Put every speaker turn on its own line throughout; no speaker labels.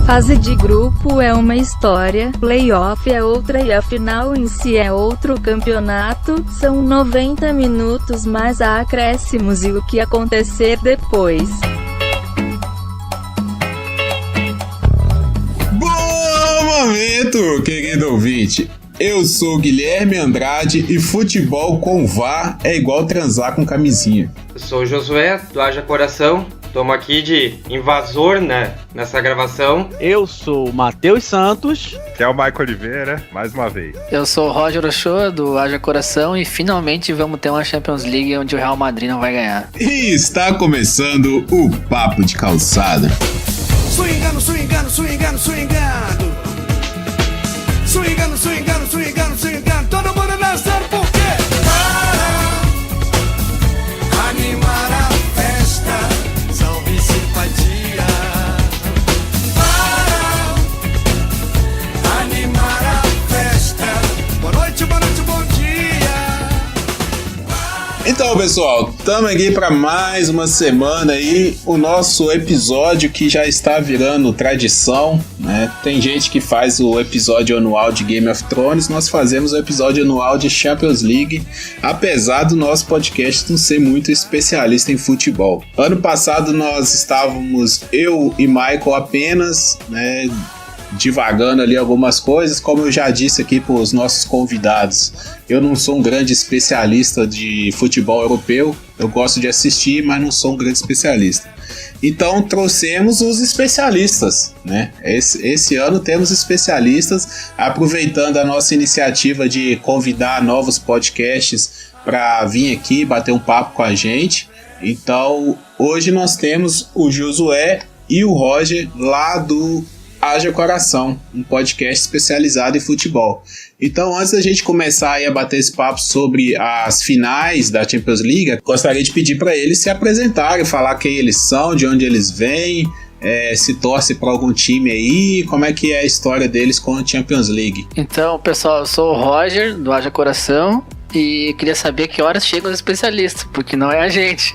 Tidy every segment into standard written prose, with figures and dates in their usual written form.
Fase de grupo é uma história, playoff é outra e a final em si é outro campeonato. São 90 minutos mais acréscimos e o que acontecer depois.
Bom momento, querido ouvinte. Eu sou Guilherme Andrade e futebol com VAR é igual transar com camisinha.
Eu sou o Josué, do Haja Coração. Estamos aqui de invasor, né, nessa gravação.
Eu sou o Matheus Santos.
Que é o Michael Oliveira, mais uma vez.
Eu sou o Roger Ochoa, do Haja Coração, e finalmente vamos ter uma Champions League onde o Real Madrid não vai ganhar.
E está começando o Papo de Calçada.
Swingando, swingando, swingando, swingando. Swingando, swingando, swingando, swingando. Todo mundo dançando por quê? Para animar a festa. Salve simpatia. Para animar a festa. Boa noite, bom dia.
Então, pessoal, estamos aqui para mais uma semana aí, o nosso episódio que já está virando tradição, né? Tem gente que faz o episódio anual de Game of Thrones, nós fazemos o episódio anual de Champions League, apesar do nosso podcast não ser muito especialista em futebol. Ano passado nós estávamos, eu e Michael apenas, né, divagando ali algumas coisas, como eu já disse aqui para os nossos convidados, eu não sou um grande especialista de futebol europeu, eu gosto de assistir, mas não sou um grande especialista. Então trouxemos os especialistas, né? Esse ano temos especialistas, aproveitando a nossa iniciativa de convidar novos podcasts para vir aqui bater um papo com a gente. Então hoje nós temos o Josué e o Roger lá do Haja Coração, um podcast especializado em futebol. Então, antes da gente começar aí a bater esse papo sobre as finais da Champions League, gostaria de pedir para eles se apresentarem, falar quem eles são, de onde eles vêm, se torce para algum time aí, como é que é a história deles com a Champions League.
Então, pessoal, eu sou o Roger, do Haja Coração, e queria saber que horas chegam os especialistas, porque não é a gente.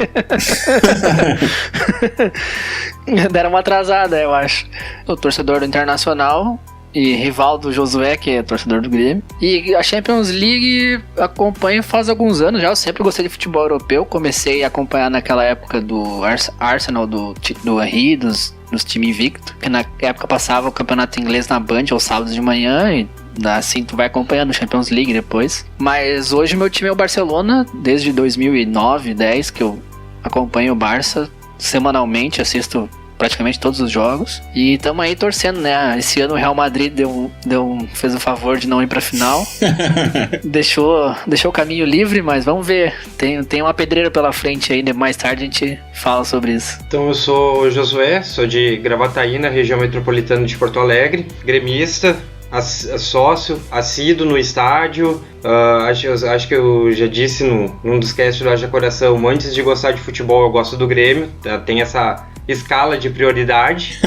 Deram uma atrasada, eu acho. O torcedor do Internacional e rival do Josué, que é torcedor do Grêmio. E a Champions League acompanho faz alguns anos já. Eu sempre gostei de futebol europeu. Comecei a acompanhar naquela época do Arsenal, do Henry, dos times invictos. Que na época passava o campeonato inglês na Band aos sábados de manhã e assim tu vai acompanhando Champions League depois. Mas hoje meu time é o Barcelona, desde 2009, 10 que eu acompanho o Barça semanalmente, assisto praticamente todos os jogos. E estamos aí torcendo, né? Esse ano o Real Madrid fez o favor de não ir pra final. deixou o caminho livre, mas vamos ver. Tem uma pedreira pela frente aí, mais tarde a gente fala sobre isso.
Então eu sou o Josué, sou de Gravataí, na região metropolitana de Porto Alegre, gremista, sócio, assíduo no estádio. Acho que eu já disse num dos casts do Haja Coração, antes de gostar de futebol eu gosto do Grêmio, tem essa escala de prioridade.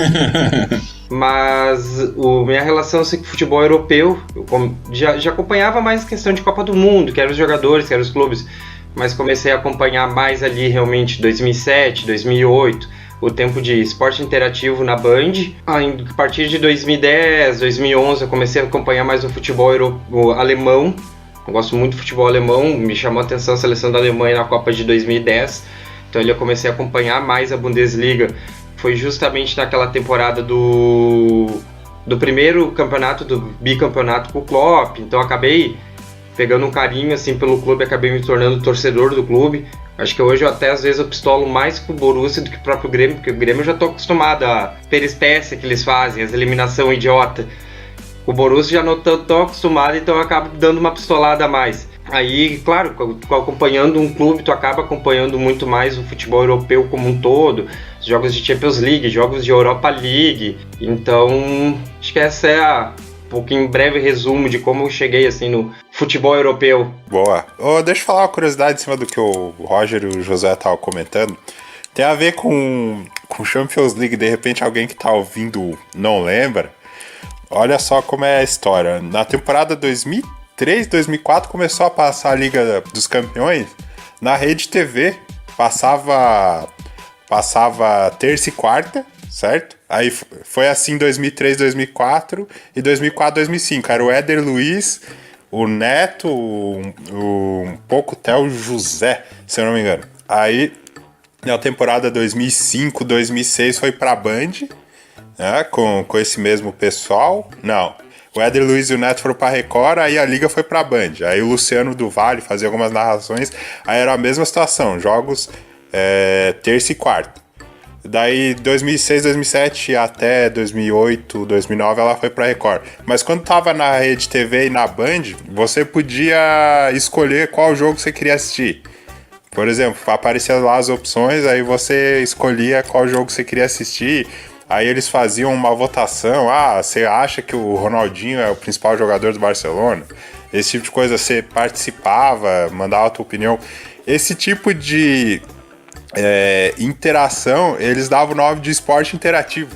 Mas minha relação com o futebol europeu, eu já acompanhava mais questão de Copa do Mundo, que eram os jogadores, que eram os clubes, mas comecei a acompanhar mais ali realmente 2007, 2008, o tempo de esporte interativo na Band. A partir de 2010, 2011 eu comecei a acompanhar mais o futebol alemão. Eu gosto muito do futebol alemão, me chamou a atenção a seleção da Alemanha na Copa de 2010. Então eu comecei a acompanhar mais a Bundesliga. Foi justamente naquela temporada do primeiro campeonato, do bicampeonato com o Klopp. Então acabei pegando um carinho assim pelo clube, acabei me tornando torcedor do clube. Acho que hoje eu até às vezes eu pistolo mais com o Borussia do que o próprio Grêmio, porque o Grêmio eu já tô acostumado à peripécia que eles fazem, as eliminação idiota. O Borussia já não tô acostumado, então eu acabo dando uma pistolada a mais. Aí, claro, acompanhando um clube, tu acaba acompanhando muito mais o futebol europeu como um todo, jogos de Champions League, jogos de Europa League. Então, acho que essa é um pouquinho em breve resumo de como eu cheguei assim no futebol europeu.
Boa. Deixa eu falar uma curiosidade em cima do que o Roger e o José estavam comentando. Tem a ver com Champions League, de repente alguém que tá ouvindo não lembra. Olha só como é a história. Na temporada 2003, 2004 começou a passar a Liga dos Campeões na Rede TV. Passava terça e quarta, certo? Aí foi assim 2003, 2004 e 2004, 2005. Era o Éder Luiz, o Neto, um pouco até o José, se eu não me engano. Aí, na temporada 2005, 2006 foi pra Band, né, com esse mesmo pessoal. Não, o Éder Luiz e o Neto foram pra Record, aí a liga foi pra Band. Aí o Luciano do Vale fazia algumas narrações, aí era a mesma situação, jogos terça e quarta. Daí 2006, 2007 até 2008, 2009 ela foi pra Record. Mas quando tava na Rede TV e na Band, você podia escolher qual jogo você queria assistir. Por exemplo, apareciam lá as opções, aí você escolhia qual jogo você queria assistir. Aí eles faziam uma votação. Você acha que o Ronaldinho é o principal jogador do Barcelona? Esse tipo de coisa, você participava, mandava a tua opinião. Esse tipo de interação, eles davam o nome de esporte interativo.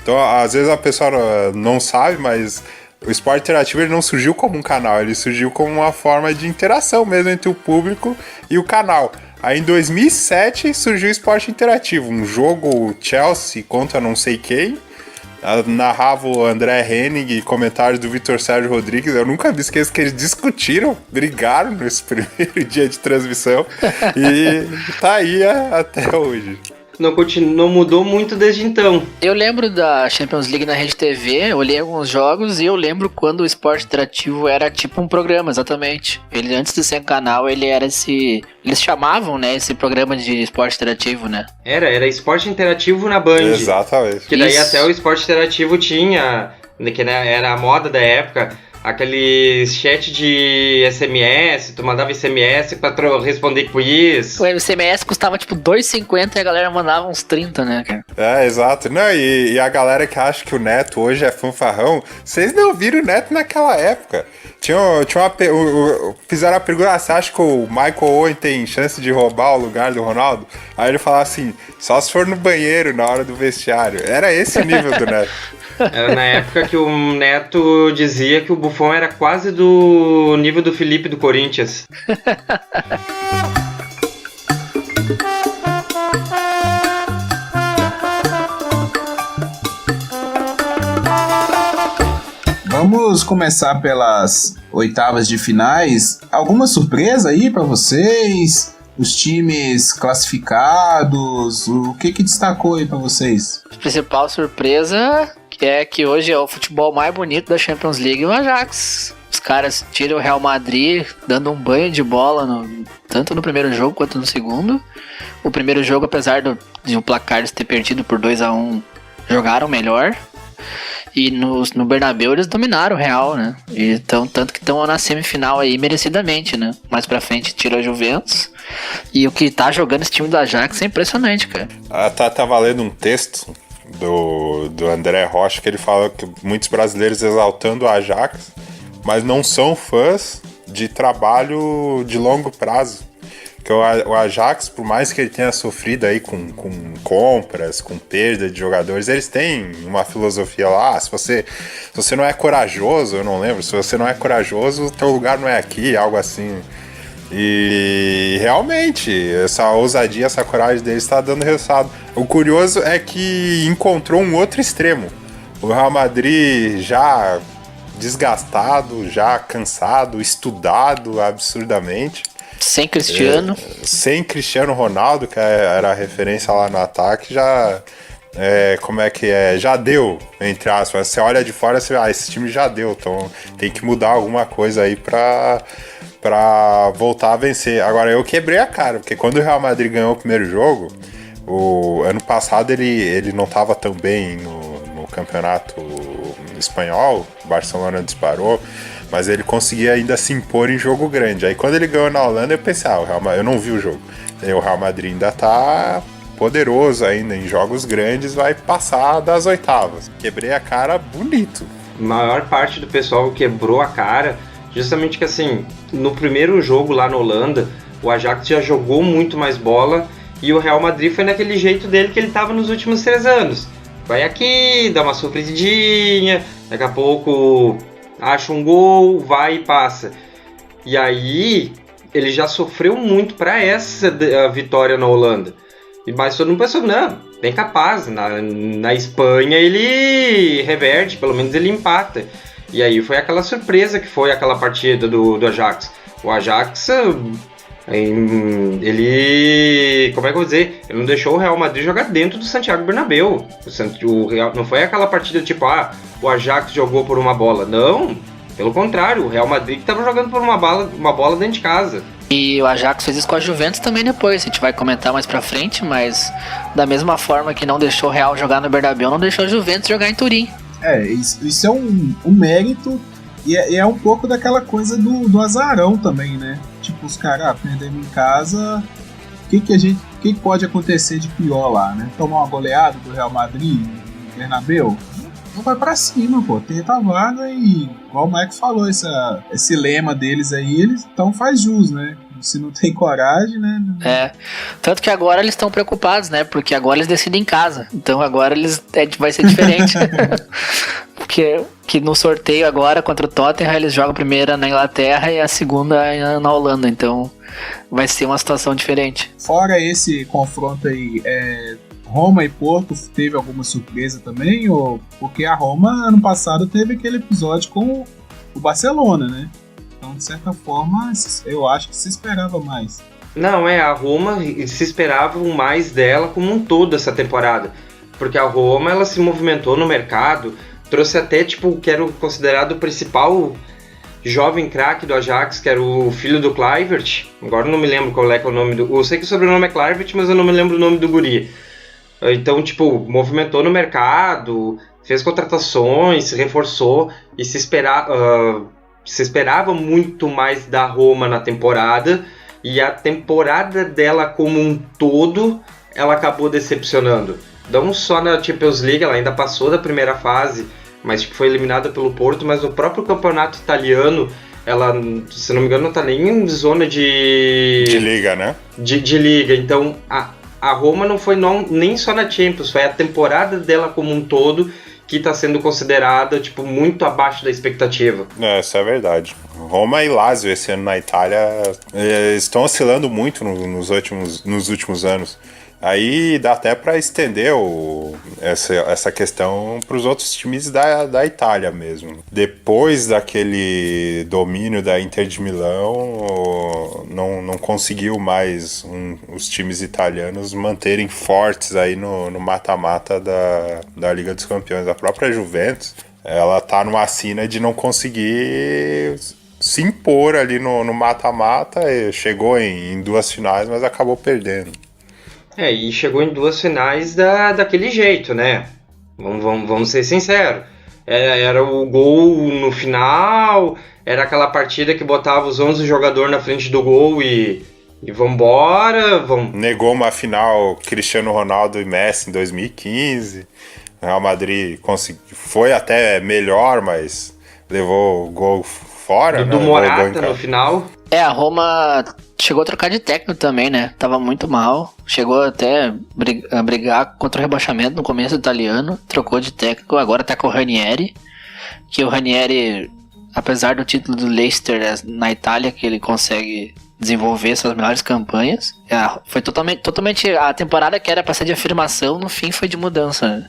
Então, às vezes a pessoa não sabe, mas o esporte interativo ele não surgiu como um canal, ele surgiu como uma forma de interação mesmo entre o público e o canal. Aí em 2007 surgiu o esporte interativo, um jogo Chelsea contra não sei quem, narrava o André Henning e comentários do Vitor Sérgio Rodrigues. Eu nunca me esqueço que eles discutiram, brigaram nesse primeiro dia de transmissão e tá aí até hoje.
Não mudou muito desde então.
Eu lembro da Champions League na Rede TV, olhei alguns jogos e eu lembro quando o esporte interativo era tipo um programa, exatamente. Ele, antes de ser um canal, ele era esse... Eles chamavam, né, esse programa de esporte interativo, né?
Era esporte interativo na Band.
Exatamente.
Que daí até o esporte interativo tinha, que era a moda da época, aquele chat de SMS, tu mandava SMS pra responder quiz.
O SMS custava tipo R$2,50 e a galera mandava uns 30, né, cara?
Exato. Não, e a galera que acha que o Neto hoje é fanfarrão, vocês não viram o Neto naquela época. Fizeram a pergunta, você acha que o Michael Owen tem chance de roubar o lugar do Ronaldo? Aí ele falava assim, só se for no banheiro na hora do vestiário. Era esse o nível do Neto.
Era na época que o Neto dizia que o Buffon era quase do nível do Felipe do Corinthians.
Vamos começar pelas oitavas de finais. Alguma surpresa aí pra vocês? Os times classificados? O que destacou aí pra vocês?
A principal surpresa é que hoje é o futebol mais bonito da Champions League, o Ajax. Os caras tiram o Real Madrid dando um banho de bola tanto no primeiro jogo quanto no segundo. O primeiro jogo, apesar de o placar ter perdido por 2-1, jogaram melhor. E no Bernabéu eles dominaram o Real, né? Então, tanto que estão na semifinal aí merecidamente, né? Mais pra frente tira a Juventus. E o que tá jogando esse time do Ajax é impressionante, cara.
Tá valendo um texto do André Rocha que ele fala que muitos brasileiros exaltando o Ajax, mas não são fãs de trabalho de longo prazo. Porque o Ajax, por mais que ele tenha sofrido aí com compras, com perda de jogadores, eles têm uma filosofia lá, se você não é corajoso, eu não lembro, se você não é corajoso, teu lugar não é aqui, algo assim. E realmente, essa ousadia, essa coragem deles está dando resultado. O curioso é que encontrou um outro extremo. O Real Madrid já desgastado, já cansado, estudado absurdamente.
Sem Cristiano.
Sem Cristiano Ronaldo, que era a referência lá no ataque, já... como é que é? Já deu, entre aspas. Você olha de fora e esse time já deu. Então tem que mudar alguma coisa aí pra voltar a vencer. Agora, eu quebrei a cara, porque quando o Real Madrid ganhou o primeiro jogo, o ano passado ele não estava tão bem no campeonato espanhol, o Barcelona disparou, mas ele conseguia ainda se impor em jogo grande. Aí quando ele ganhou na Holanda, eu pensei, eu não vi o jogo. O Real Madrid ainda tá poderoso ainda, em jogos grandes vai passar das oitavas. Quebrei a cara bonito.
A maior parte do pessoal quebrou a cara, justamente que assim, no primeiro jogo lá na Holanda, o Ajax já jogou muito mais bola e o Real Madrid foi naquele jeito dele que ele tava nos últimos 3 anos. Vai aqui, dá uma sofridinha, daqui a pouco acha um gol, vai e passa. E aí, ele já sofreu muito para essa vitória na Holanda. Mas todo mundo pensou, não, bem capaz. Na Espanha ele reverte, pelo menos ele empata. E aí foi aquela surpresa que foi aquela partida do Ajax. O Ajax, ele... Como é que eu vou dizer? Ele não deixou o Real Madrid jogar dentro do Santiago Bernabéu. O Real, não foi aquela partida tipo, o Ajax jogou por uma bola. Não, pelo contrário, o Real Madrid estava jogando por uma bola dentro de casa. E
o Ajax fez isso com a Juventus também depois, a gente vai comentar mais pra frente, mas da mesma forma que não deixou o Real jogar no Bernabéu, não deixou a Juventus jogar em Turim.
Isso é um mérito e é um pouco daquela coisa do azarão também, né? Tipo, os caras perdendo em casa, o que pode acontecer de pior lá, né? Tomar uma goleada do Real Madrid no Bernabéu? Não vai pra cima, pô, tenta a vaga e, igual o Mike falou, esse lema deles aí, então faz jus, né? Se não tem coragem, né?
Tanto que agora eles estão preocupados, né? Porque agora eles decidem em casa, então agora vai ser diferente. Porque que no sorteio agora contra o Tottenham eles jogam a primeira na Inglaterra e a segunda na Holanda, então vai ser uma situação diferente.
Fora esse confronto aí, Roma e Porto teve alguma surpresa também? Porque a Roma, ano passado, teve aquele episódio com o Barcelona, né? Então, de certa forma, eu acho que se esperava mais.
Não, a Roma se esperava mais dela como um todo essa temporada. Porque a Roma, ela se movimentou no mercado, trouxe até, que era o considerado o principal jovem craque do Ajax, que era o filho do Kluivert. Agora eu não me lembro qual é o nome do... Eu sei que o sobrenome é Kluivert, mas eu não me lembro o nome do guri. Então, movimentou no mercado, fez contratações, se reforçou e se esperava muito mais da Roma na temporada, e a temporada dela como um todo, ela acabou decepcionando. Não só na Champions League, ela ainda passou da primeira fase, mas foi eliminada pelo Porto, mas no próprio campeonato italiano, ela, se não me engano, não está nem em zona de
liga, né?
De liga, então... A Roma não foi nem só na Champions, foi a temporada dela como um todo que está sendo considerada muito abaixo da expectativa.
Isso é verdade. Roma e Lazio esse ano na Itália estão oscilando muito nos últimos anos. Aí dá até para estender essa questão para os outros times da Itália mesmo. Depois daquele domínio da Inter de Milão, não conseguiu mais os times italianos manterem fortes aí no mata-mata da Liga dos Campeões. A própria Juventus, ela tá numa sina de não conseguir se impor ali no mata-mata. Chegou em duas finais, mas acabou perdendo.
E chegou em duas finais daquele jeito, né? Vamos ser sinceros. Era o gol no final, era aquela partida que botava os 11 jogadores na frente do gol e vambora.
Negou uma final Cristiano Ronaldo e Messi em 2015. O Real Madrid foi até melhor, mas levou o gol fora.
Do Morata no final.
A Roma chegou a trocar de técnico também, né? Tava muito mal. Chegou até a brigar contra o rebaixamento no começo do italiano. Trocou de técnico, agora tá com o Ranieri. Que o Ranieri, apesar do título do Leicester na Itália, que ele consegue desenvolver suas melhores campanhas. Foi totalmente a temporada que era pra ser de afirmação, no fim foi de mudança, né?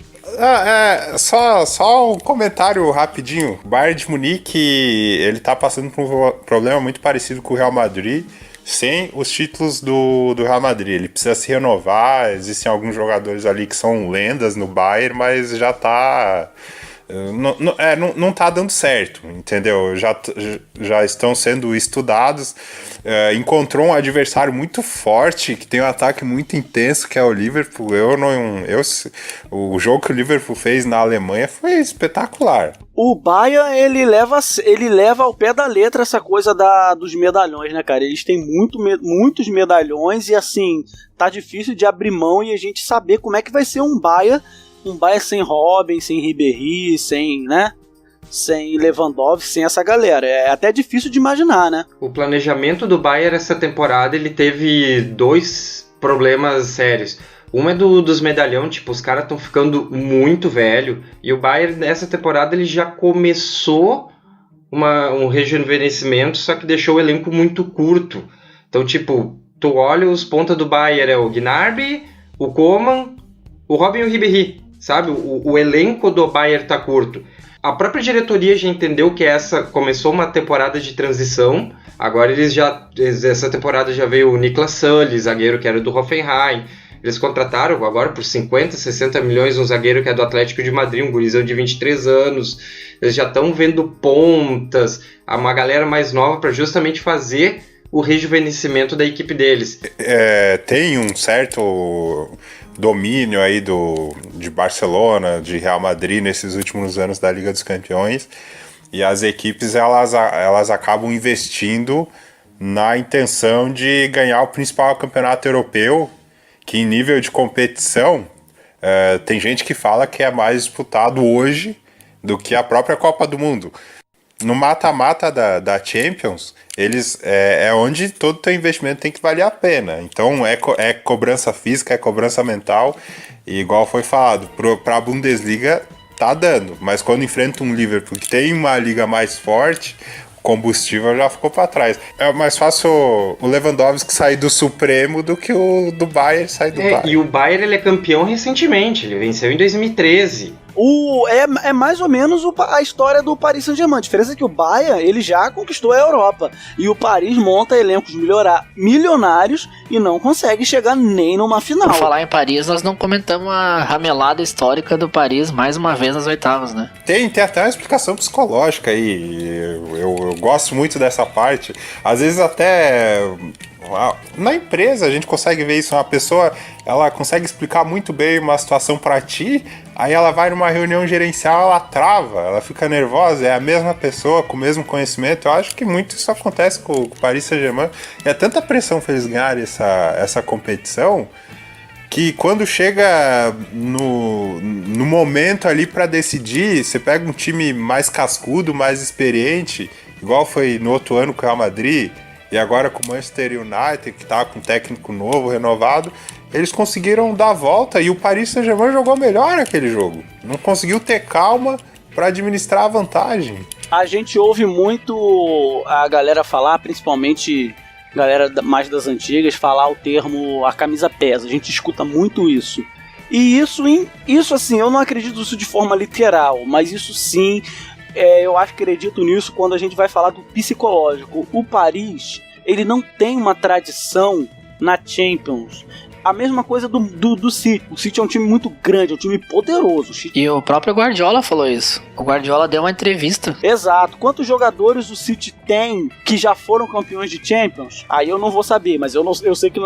Só um comentário rapidinho. O Bayern de Munique, ele tá passando por um problema muito parecido com o Real Madrid, sem os títulos do Real Madrid. Ele precisa se renovar, existem alguns jogadores ali que são lendas no Bayern, mas já tá... Não tá dando certo, entendeu? Já estão sendo estudados. Encontrou um adversário muito forte, que tem um ataque muito intenso, que é o Liverpool. O jogo que o Liverpool fez na Alemanha foi espetacular.
O Bayern, ele leva ao pé da letra essa coisa dos medalhões, né, cara? Eles têm muitos medalhões e, assim, tá difícil de abrir mão e a gente saber como é que vai ser um Bayern sem Robin, sem Ribéry, sem Lewandowski, sem essa galera. É até difícil de imaginar, né?
O planejamento do Bayern essa temporada, ele teve dois problemas sérios. Um é dos medalhão, os caras estão ficando muito velho. E o Bayern, nessa temporada, ele já começou um rejuvenescimento, só que deixou o elenco muito curto. Então, tu olha os pontas do Bayern, é o Gnabry, o Koeman, o Robin e o Ribéry, sabe? O elenco do Bayern tá curto. A própria diretoria já entendeu que começou uma temporada de transição. Agora essa temporada já veio o Niklas Sully, zagueiro que era do Hoffenheim. Eles contrataram agora por 50, 60 milhões um zagueiro que é do Atlético de Madrid, um gurizão de 23 anos. Eles já estão vendo pontas, uma galera mais nova para justamente fazer o rejuvenescimento da equipe deles.
Tem um certo domínio aí de Barcelona, de Real Madrid nesses últimos anos da Liga dos Campeões, e as equipes elas acabam investindo na intenção de ganhar o principal campeonato europeu, que em nível de competição tem gente que fala que é mais disputado hoje do que a própria Copa do Mundo. No mata-mata da Champions, eles é onde todo o teu investimento tem que valer a pena. Então é cobrança física, é cobrança mental, e igual foi falado, para a Bundesliga tá dando, mas quando enfrenta um Liverpool que tem uma liga mais forte, o combustível já ficou para trás. É mais fácil o Lewandowski sair do Supremo do que o do Bayern sair do Bayern.
E o Bayern ele é campeão recentemente, ele venceu em 2013.
É mais ou menos a história do Paris Saint-Germain. A diferença é que o Bayern ele já conquistou a Europa e o Paris monta elencos milionários e não consegue chegar nem numa final.
Por falar em Paris, nós não comentamos a ramelada histórica do Paris mais uma vez nas oitavas, né?
Tem até uma explicação psicológica aí. Eu gosto muito dessa parte. Às vezes até na empresa a gente consegue ver isso. Uma pessoa, ela consegue explicar muito bem uma situação pra ti, aí ela vai numa reunião gerencial, ela trava, ela fica nervosa, é a mesma pessoa com o mesmo conhecimento. Eu acho que muito isso acontece com o Paris Saint-Germain. E é tanta pressão pra eles ganharem essa competição, que quando chega no momento ali pra decidir, você pega um time mais cascudo, mais experiente, igual foi no outro ano com o Real Madrid, e agora com o Manchester United, que tá com um técnico novo, renovado, eles conseguiram dar a volta e o Paris Saint-Germain jogou melhor aquele jogo. Não conseguiu ter calma para administrar a vantagem.
A gente ouve muito a galera falar, principalmente galera mais das antigas, falar o termo a camisa pesa. A gente escuta muito isso. E isso assim, eu não acredito nisso de forma literal, mas isso sim... eu acredito nisso quando a gente vai falar do psicológico. O Paris, ele não tem uma tradição na Champions. A mesma coisa do City. O City é um time muito grande, é um time poderoso.
E o próprio Guardiola falou isso. O Guardiola deu uma entrevista.
Exato. Quantos jogadores o City tem que já foram campeões de Champions? Aí eu não vou saber, mas eu sei que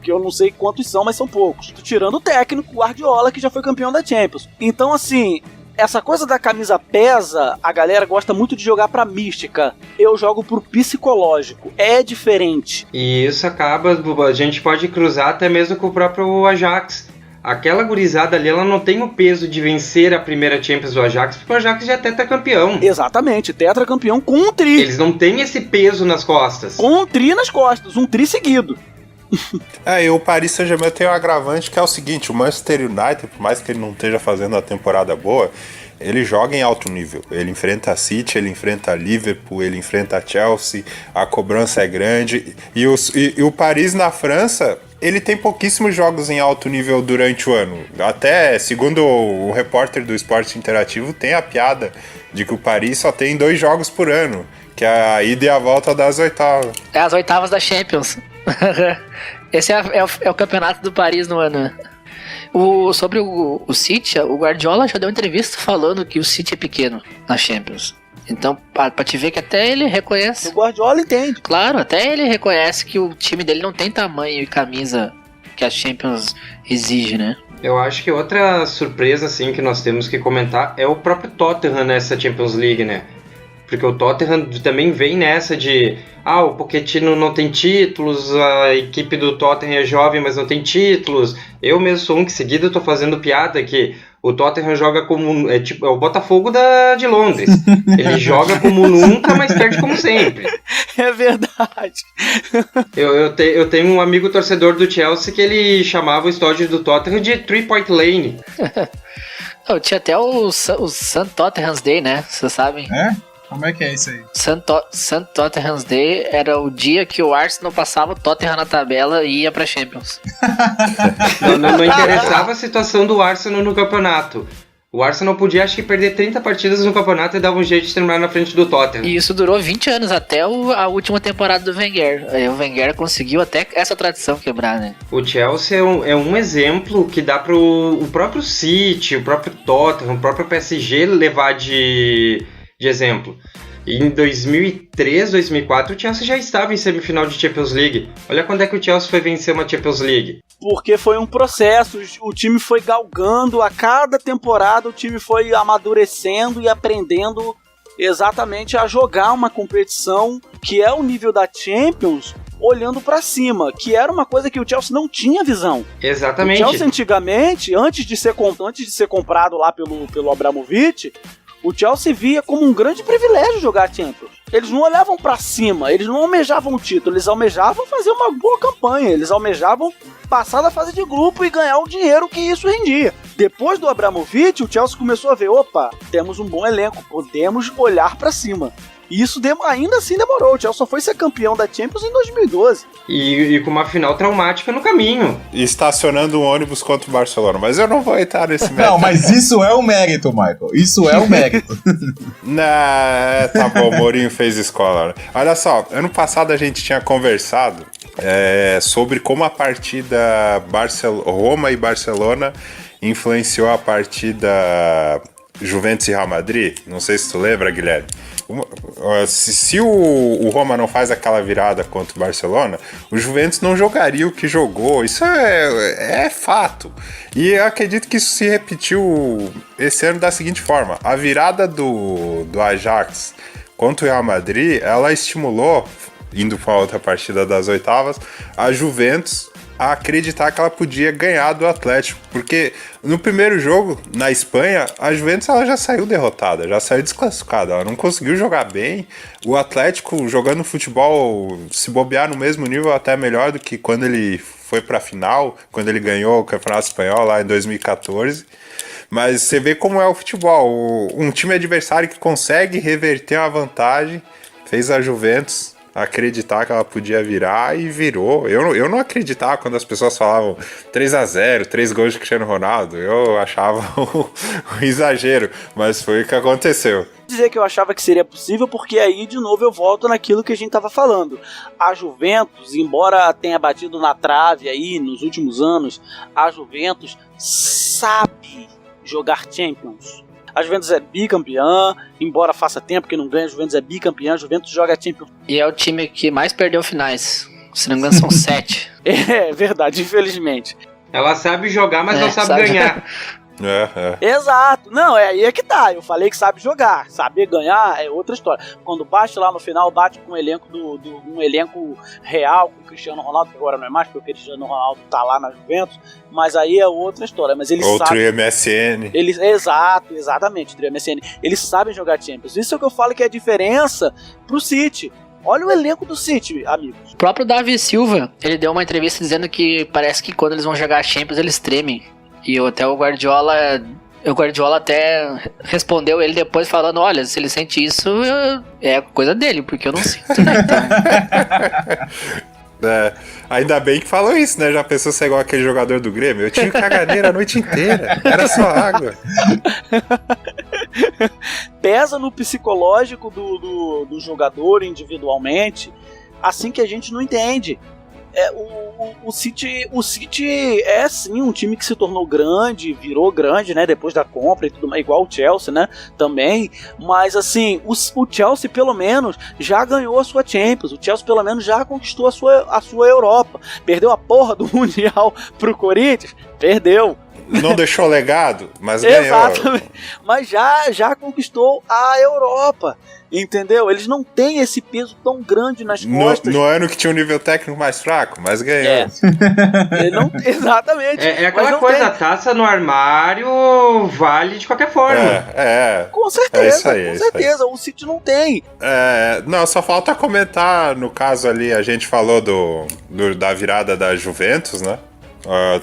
eu não sei quantos são, mas são poucos. Tô tirando o técnico, o Guardiola, que já foi campeão da Champions. Então, assim... essa coisa da camisa pesa, a galera gosta muito de jogar pra mística. Eu jogo pro psicológico. É diferente.
E isso acaba... a gente pode cruzar até mesmo com o próprio Ajax. Aquela gurizada ali, ela não tem o peso de vencer a primeira Champions do Ajax, porque o Ajax já é tetracampeão.
Exatamente, tetracampeão com um tri.
Eles não têm esse peso nas costas.
Com um tri nas costas, um tri seguido.
E o Paris Saint-Germain tem um agravante que é o seguinte: o Manchester United, por mais que ele não esteja fazendo uma temporada boa, ele joga em alto nível. Ele enfrenta a City, ele enfrenta a Liverpool, ele enfrenta a Chelsea, a cobrança é grande. E o Paris na França, ele tem pouquíssimos jogos em alto nível durante o ano. Até, segundo o repórter do Esporte Interativo, tem a piada de que o Paris só tem 2 jogos por ano, que é a ida e a volta das oitavas.
É as oitavas da Champions. Esse é o campeonato do Paris no ano. Sobre o City, o Guardiola já deu entrevista falando que o City é pequeno na Champions. Então, pra te ver que até ele reconhece.
O Guardiola entende.
Claro, até ele reconhece que o time dele não tem tamanho e camisa que a Champions exige, né?
Eu acho que outra surpresa assim, que nós temos que comentar é o próprio Tottenham nessa Champions League, né? Porque o Tottenham também vem nessa de... o Pochettino não tem títulos, a equipe do Tottenham é jovem, mas não tem títulos. Eu mesmo sou um que seguido tô fazendo piada que o Tottenham joga como... é o Botafogo de Londres. Ele joga como nunca, mas perde como sempre.
É verdade.
Eu tenho um amigo torcedor do Chelsea que ele chamava o estádio do Tottenham de 3-Point Lane.
Tinha até o St. Tottenham's Day, né? Vocês sabem?
Como é que é isso aí?
St. Tottenham's Day era o dia que o Arsenal passava o Tottenham na tabela e ia pra Champions.
Não interessava a situação do Arsenal no campeonato. O Arsenal podia, acho que, perder 30 partidas no campeonato e dava um jeito de terminar na frente do Tottenham.
E isso durou 20 anos, até a última temporada do Wenger. Aí o Wenger conseguiu até essa tradição quebrar, né?
O Chelsea é um exemplo que dá pro o próprio City, o próprio Tottenham, o próprio PSG levar de exemplo. E em 2003, 2004, o Chelsea já estava em semifinal de Champions League. Olha quando é que o Chelsea foi vencer uma Champions League.
Porque foi um processo, o time foi galgando, a cada temporada o time foi amadurecendo e aprendendo exatamente a jogar uma competição que é o nível da Champions, olhando pra cima, que era uma coisa que o Chelsea não tinha visão.
Exatamente.
O Chelsea antigamente, antes de ser comprado lá pelo Abramovich, o Chelsea via como um grande privilégio jogar a Champions. Eles não olhavam pra cima, eles não almejavam o título, eles almejavam fazer uma boa campanha, eles almejavam passar da fase de grupo e ganhar o dinheiro que isso rendia. Depois do Abramovich, o Chelsea começou a ver, opa, temos um bom elenco, podemos olhar pra cima. E isso ainda assim demorou. O Chelsea só foi ser campeão da Champions em 2012.
E com uma final traumática no caminho.
E estacionando um ônibus contra o Barcelona. Mas eu não vou entrar nesse mérito.
Não, mas isso é o mérito, Michael. Isso é o mérito.
Tá bom, o Mourinho fez escola. Olha só, ano passado a gente tinha conversado sobre como a partida Roma e Barcelona influenciou a partida Juventus e Real Madrid. Não sei se tu lembra, Guilherme. Se o Roma não faz aquela virada contra o Barcelona, o Juventus não jogaria o que jogou. Isso é fato. E eu acredito que isso se repetiu esse ano da seguinte forma. A virada do Ajax contra o Real Madrid, ela estimulou, indo para outra partida das oitavas, a Juventus a acreditar que ela podia ganhar do Atlético, porque no primeiro jogo, na Espanha, a Juventus ela já saiu derrotada, já saiu desclassificada, ela não conseguiu jogar bem. O Atlético jogando futebol, se bobear no mesmo nível, até melhor do que quando ele foi para a final, quando ele ganhou o Campeonato Espanhol lá em 2014. Mas você vê como é o futebol, um time adversário que consegue reverter uma vantagem, fez a Juventus acreditar que ela podia virar e virou. Eu não acreditava quando as pessoas falavam 3-0, 3 gols de Cristiano Ronaldo. Eu achava um exagero, mas foi o que aconteceu.
Dizer que eu achava que seria possível, porque aí de novo eu volto naquilo que a gente estava falando. A Juventus, embora tenha batido na trave aí nos últimos anos, a Juventus sabe jogar Champions. A Juventus é bicampeã, embora faça tempo que não ganha, a Juventus é bicampeã, a Juventus joga Champions.
E é o time que mais perdeu finais. Se não me engano, são 7.
É verdade, infelizmente.
Ela sabe jogar, mas não sabe ganhar.
Exato. Não, aí é que tá. Eu falei que sabe jogar. Saber ganhar é outra história. Quando bate lá no final, bate com um elenco um elenco real, com o Cristiano Ronaldo, que agora não é mais, porque o Cristiano Ronaldo tá lá na Juventus, mas aí é outra história. Mas eles sabem.
Outro MSN.
Exatamente, o MSN. Eles sabem jogar Champions. Isso é o que eu falo que é a diferença pro City. Olha o elenco do City, amigos.
O próprio Davi Silva, ele deu uma entrevista dizendo que parece que quando eles vão jogar Champions, eles tremem. E até o Guardiola até respondeu ele depois falando, olha, se ele sente isso, é coisa dele, porque eu não sinto, né? Então...
ainda bem que falou isso, né? Já pensou ser igual aquele jogador do Grêmio? Eu tive caganeira a noite inteira, era só água.
Pesa no psicológico do jogador individualmente, assim que a gente não entende. O City é sim um time que se tornou grande, virou grande, né, depois da compra e tudo mais, igual o Chelsea, né, também, mas assim, o Chelsea pelo menos já ganhou a sua Champions, o Chelsea pelo menos já conquistou a sua Europa, perdeu a porra do Mundial pro Corinthians, perdeu.
Não deixou legado, mas ganhou.
Exatamente, mas já conquistou a Europa. Entendeu? Eles não têm esse peso tão grande nas costas.
No ano que tinha um nível técnico mais fraco, mas ganhou.
Exatamente.
É aquela coisa, a taça no armário vale de qualquer forma.
Com certeza,
isso aí,
com certeza. Aí. O City não tem.
Não, só falta comentar, no caso ali, a gente falou da virada da Juventus, né?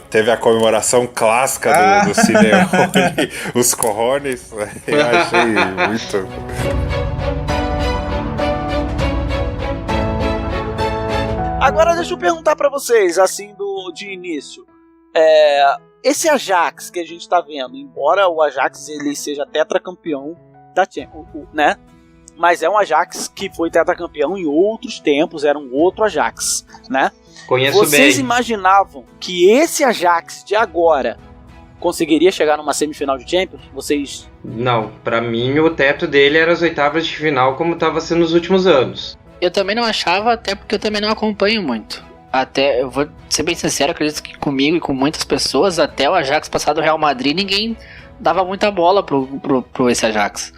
Teve a comemoração clássica do Simeone, os Corrones. Eu achei muito...
Agora deixa eu perguntar pra vocês, assim, de início. Esse Ajax que a gente tá vendo, embora o Ajax ele seja tetracampeão da Champions, né? Mas é um Ajax que foi tetracampeão em outros tempos, era um outro Ajax, né?
Conheço
Vocês
bem.
imaginavam que esse Ajax de agora conseguiria chegar numa semifinal de Champions? Vocês...
Não, pra mim o teto dele era as oitavas de final, como tava sendo nos últimos anos.
Eu também não achava, até porque eu também não acompanho muito. Até, eu vou ser bem sincero, acredito que comigo e com muitas pessoas, até o Ajax passar do Real Madrid, ninguém dava muita bola pro esse Ajax.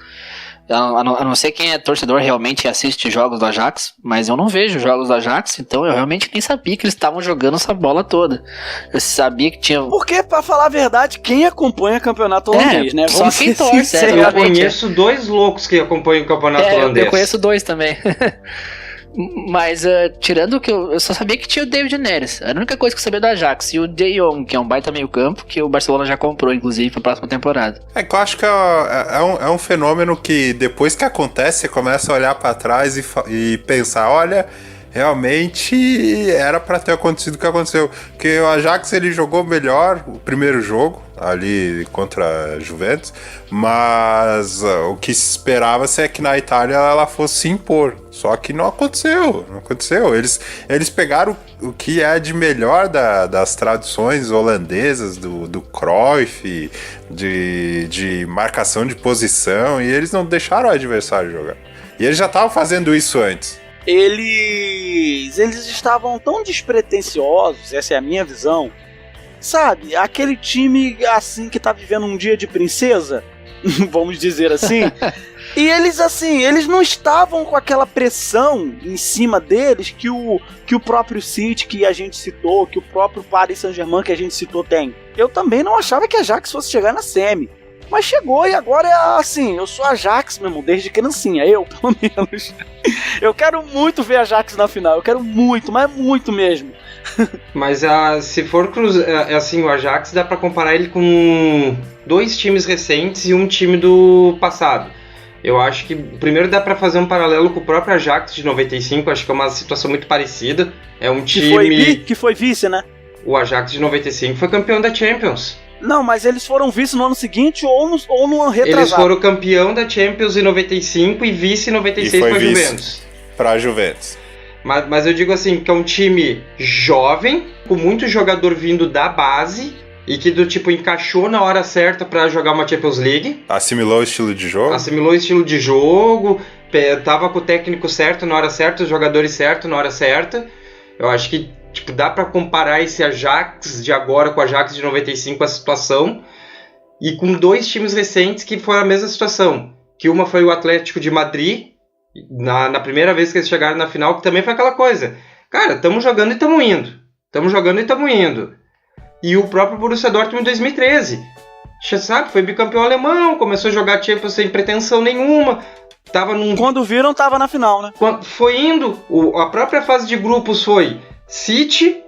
Eu não sei quem é torcedor realmente e assiste jogos do Ajax, mas eu não vejo jogos do Ajax, então eu realmente nem sabia que eles estavam jogando essa bola toda. Eu sabia que tinha...
Porque, pra falar a verdade, quem acompanha campeonato holandês, né?
Só quem torce,
Eu conheço 2 loucos que acompanham o campeonato holandês.
Eu conheço 2 também. Mas, tirando que eu só sabia que tinha o David Neres. Era a única coisa que eu sabia do Ajax. E o De Jong, que é um baita meio campo, que o Barcelona já comprou, inclusive, pra próxima temporada.
É que eu acho que é um fenômeno que depois que acontece, você começa a olhar pra trás e pensar, olha, realmente era pra ter acontecido o que aconteceu. Porque o Ajax, ele jogou melhor o primeiro jogo, ali contra a Juventus, mas o que se esperava é que na Itália ela fosse se impor. Só que não aconteceu. Eles pegaram o que é de melhor das tradições holandesas, do Cruyff, de marcação de posição, e eles não deixaram o adversário jogar. E eles já estavam fazendo isso antes.
Eles estavam tão despretensiosos, essa é a minha visão, sabe? Aquele time assim que tá vivendo um dia de princesa, vamos dizer assim. E eles não estavam com aquela pressão em cima deles que o próprio City, que a gente citou, que o próprio Paris Saint-Germain, que a gente citou, tem. Eu também não achava que a Ajax fosse chegar na semi. Mas chegou, e agora é assim, eu sou Ajax, meu irmão, desde criancinha, pelo menos. Eu quero muito ver a Ajax na final, eu quero muito, mas muito mesmo.
Mas se for assim, o Ajax dá pra comparar ele com 2 times recentes e um time do passado. Eu acho que primeiro dá pra fazer um paralelo com o próprio Ajax de 95, acho que é uma situação muito parecida. É um time...
Que foi vice, né?
O Ajax de 95 foi campeão da Champions.
Não, mas eles foram vice no ano seguinte ou no retrasado.
Eles foram campeão da Champions em 95 e vice em 96 para a Juventus.
Para Juventus.
Mas eu digo assim, que é um time jovem, com muito jogador vindo da base e que do tipo encaixou na hora certa para jogar uma Champions League.
Assimilou o estilo de
jogo. Tava com o técnico certo na hora certa, os jogadores certos na hora certa. Eu acho que tipo, dá pra comparar esse Ajax de agora com o Ajax de 95, a situação, e com 2 times recentes que foram a mesma situação. Que uma foi o Atlético de Madrid, na primeira vez que eles chegaram na final, que também foi aquela coisa. Cara, estamos jogando e estamos indo. E o próprio Borussia Dortmund em 2013. Sabe, foi bicampeão alemão, começou a jogar Champions sem pretensão nenhuma.
Quando viram, tava na final, né?
Foi indo. A própria fase de grupos foi City,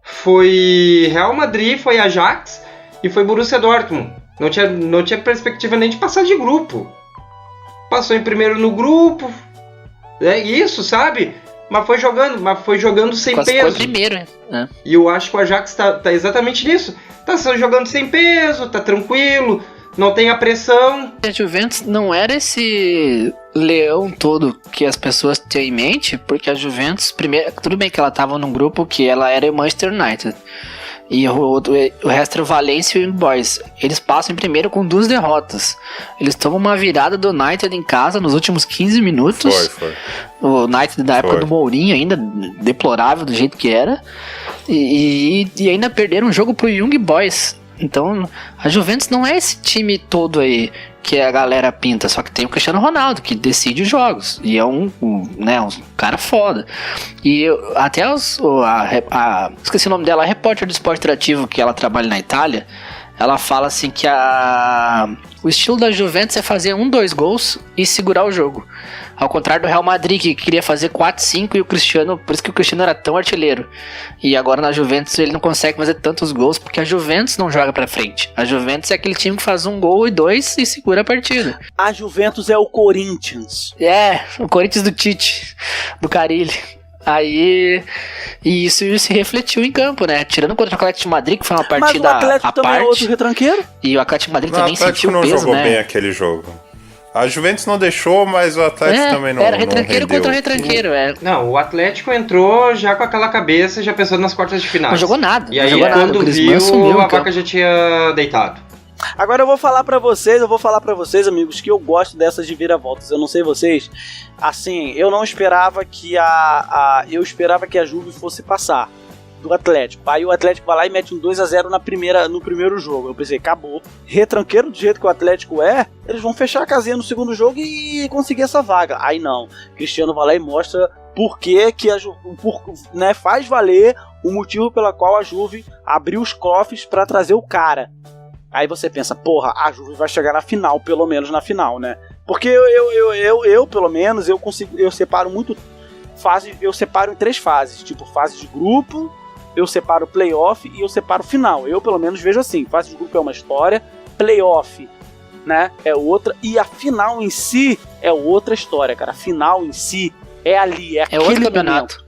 foi Real Madrid, foi Ajax e foi Borussia Dortmund. Não tinha perspectiva nem de passar de grupo. Passou em primeiro no grupo. É isso, sabe? Mas foi jogando sem
quase
peso.
Foi primeiro, né?
E eu acho que o Ajax tá exatamente nisso. Tá jogando sem peso, tá tranquilo, não tem a pressão.
A Juventus não era esse leão todo que as pessoas têm em mente, porque a Juventus, primeiro, tudo bem que ela tava num grupo que ela era o Manchester United. E o resto era o Valência e o Boys. Eles passam em primeiro com 2 derrotas. Eles tomam uma virada do United em casa nos últimos 15 minutos.
Foi.
O United da época do Mourinho ainda, deplorável do jeito que era. E ainda perderam um jogo pro Young Boys. Então, a Juventus não é esse time todo aí que a galera pinta, só que tem o Cristiano Ronaldo, que decide os jogos, e é um cara foda. E até esqueci o nome dela, a repórter do Esporte Interativo, que ela trabalha na Itália, ela fala assim que o estilo da Juventus é fazer 1-2 gols e segurar o jogo. Ao contrário do Real Madrid, que queria fazer 4-5 e o Cristiano, por isso que o Cristiano era tão artilheiro. E agora na Juventus ele não consegue fazer tantos gols porque a Juventus não joga pra frente. A Juventus é aquele time que faz 1 gol e 2 e segura a partida.
A Juventus é o Corinthians.
É, o Corinthians do Tite, do Carille. Aí, e isso se refletiu em campo, né? Tirando contra o Atlético de Madrid, que foi uma partida
Mas o Atlético
à
também é outro
parte.
retranqueiro?
E o Atlético de Madrid
O
também
Atlético
sentiu o
não
peso,
jogou
né?
bem aquele jogo. A Juventus não deixou, mas o Atlético também não
Era
não
retranqueiro
rendeu.
contra retranqueiro,
Não, o Atlético entrou já com aquela cabeça, já pensando nas quartas de final.
Não jogou nada.
E aí,
não jogou nada.
quando
O Griezmann
viu,
sumiu
a
em campo.
vaca já tinha deitado.
Agora eu vou falar pra vocês, amigos, que eu gosto dessas reviravoltas. Eu não sei vocês, assim, eu não esperava que eu esperava que a Juve fosse passar do Atlético. Aí o Atlético vai lá e mete um 2-0 no primeiro jogo. Eu pensei, acabou. Retranqueiro do jeito que o Atlético é, eles vão fechar a casinha no segundo jogo e conseguir essa vaga. Aí não. Cristiano vai lá e mostra por que a Juve, né, faz valer o motivo pela qual a Juve abriu os cofres pra trazer o cara. Aí você pensa, porra, a Juve vai chegar na final, pelo menos na final, né? Porque eu pelo menos, eu separo muito eu separo em 3 fases, tipo fase de grupo, eu separo playoff e eu separo final. Eu pelo menos vejo assim, fase de grupo é uma história, playoff, né, é outra, e a final em si é outra história, cara. A final em si é ali, é aquele
outro campeonato.
momento,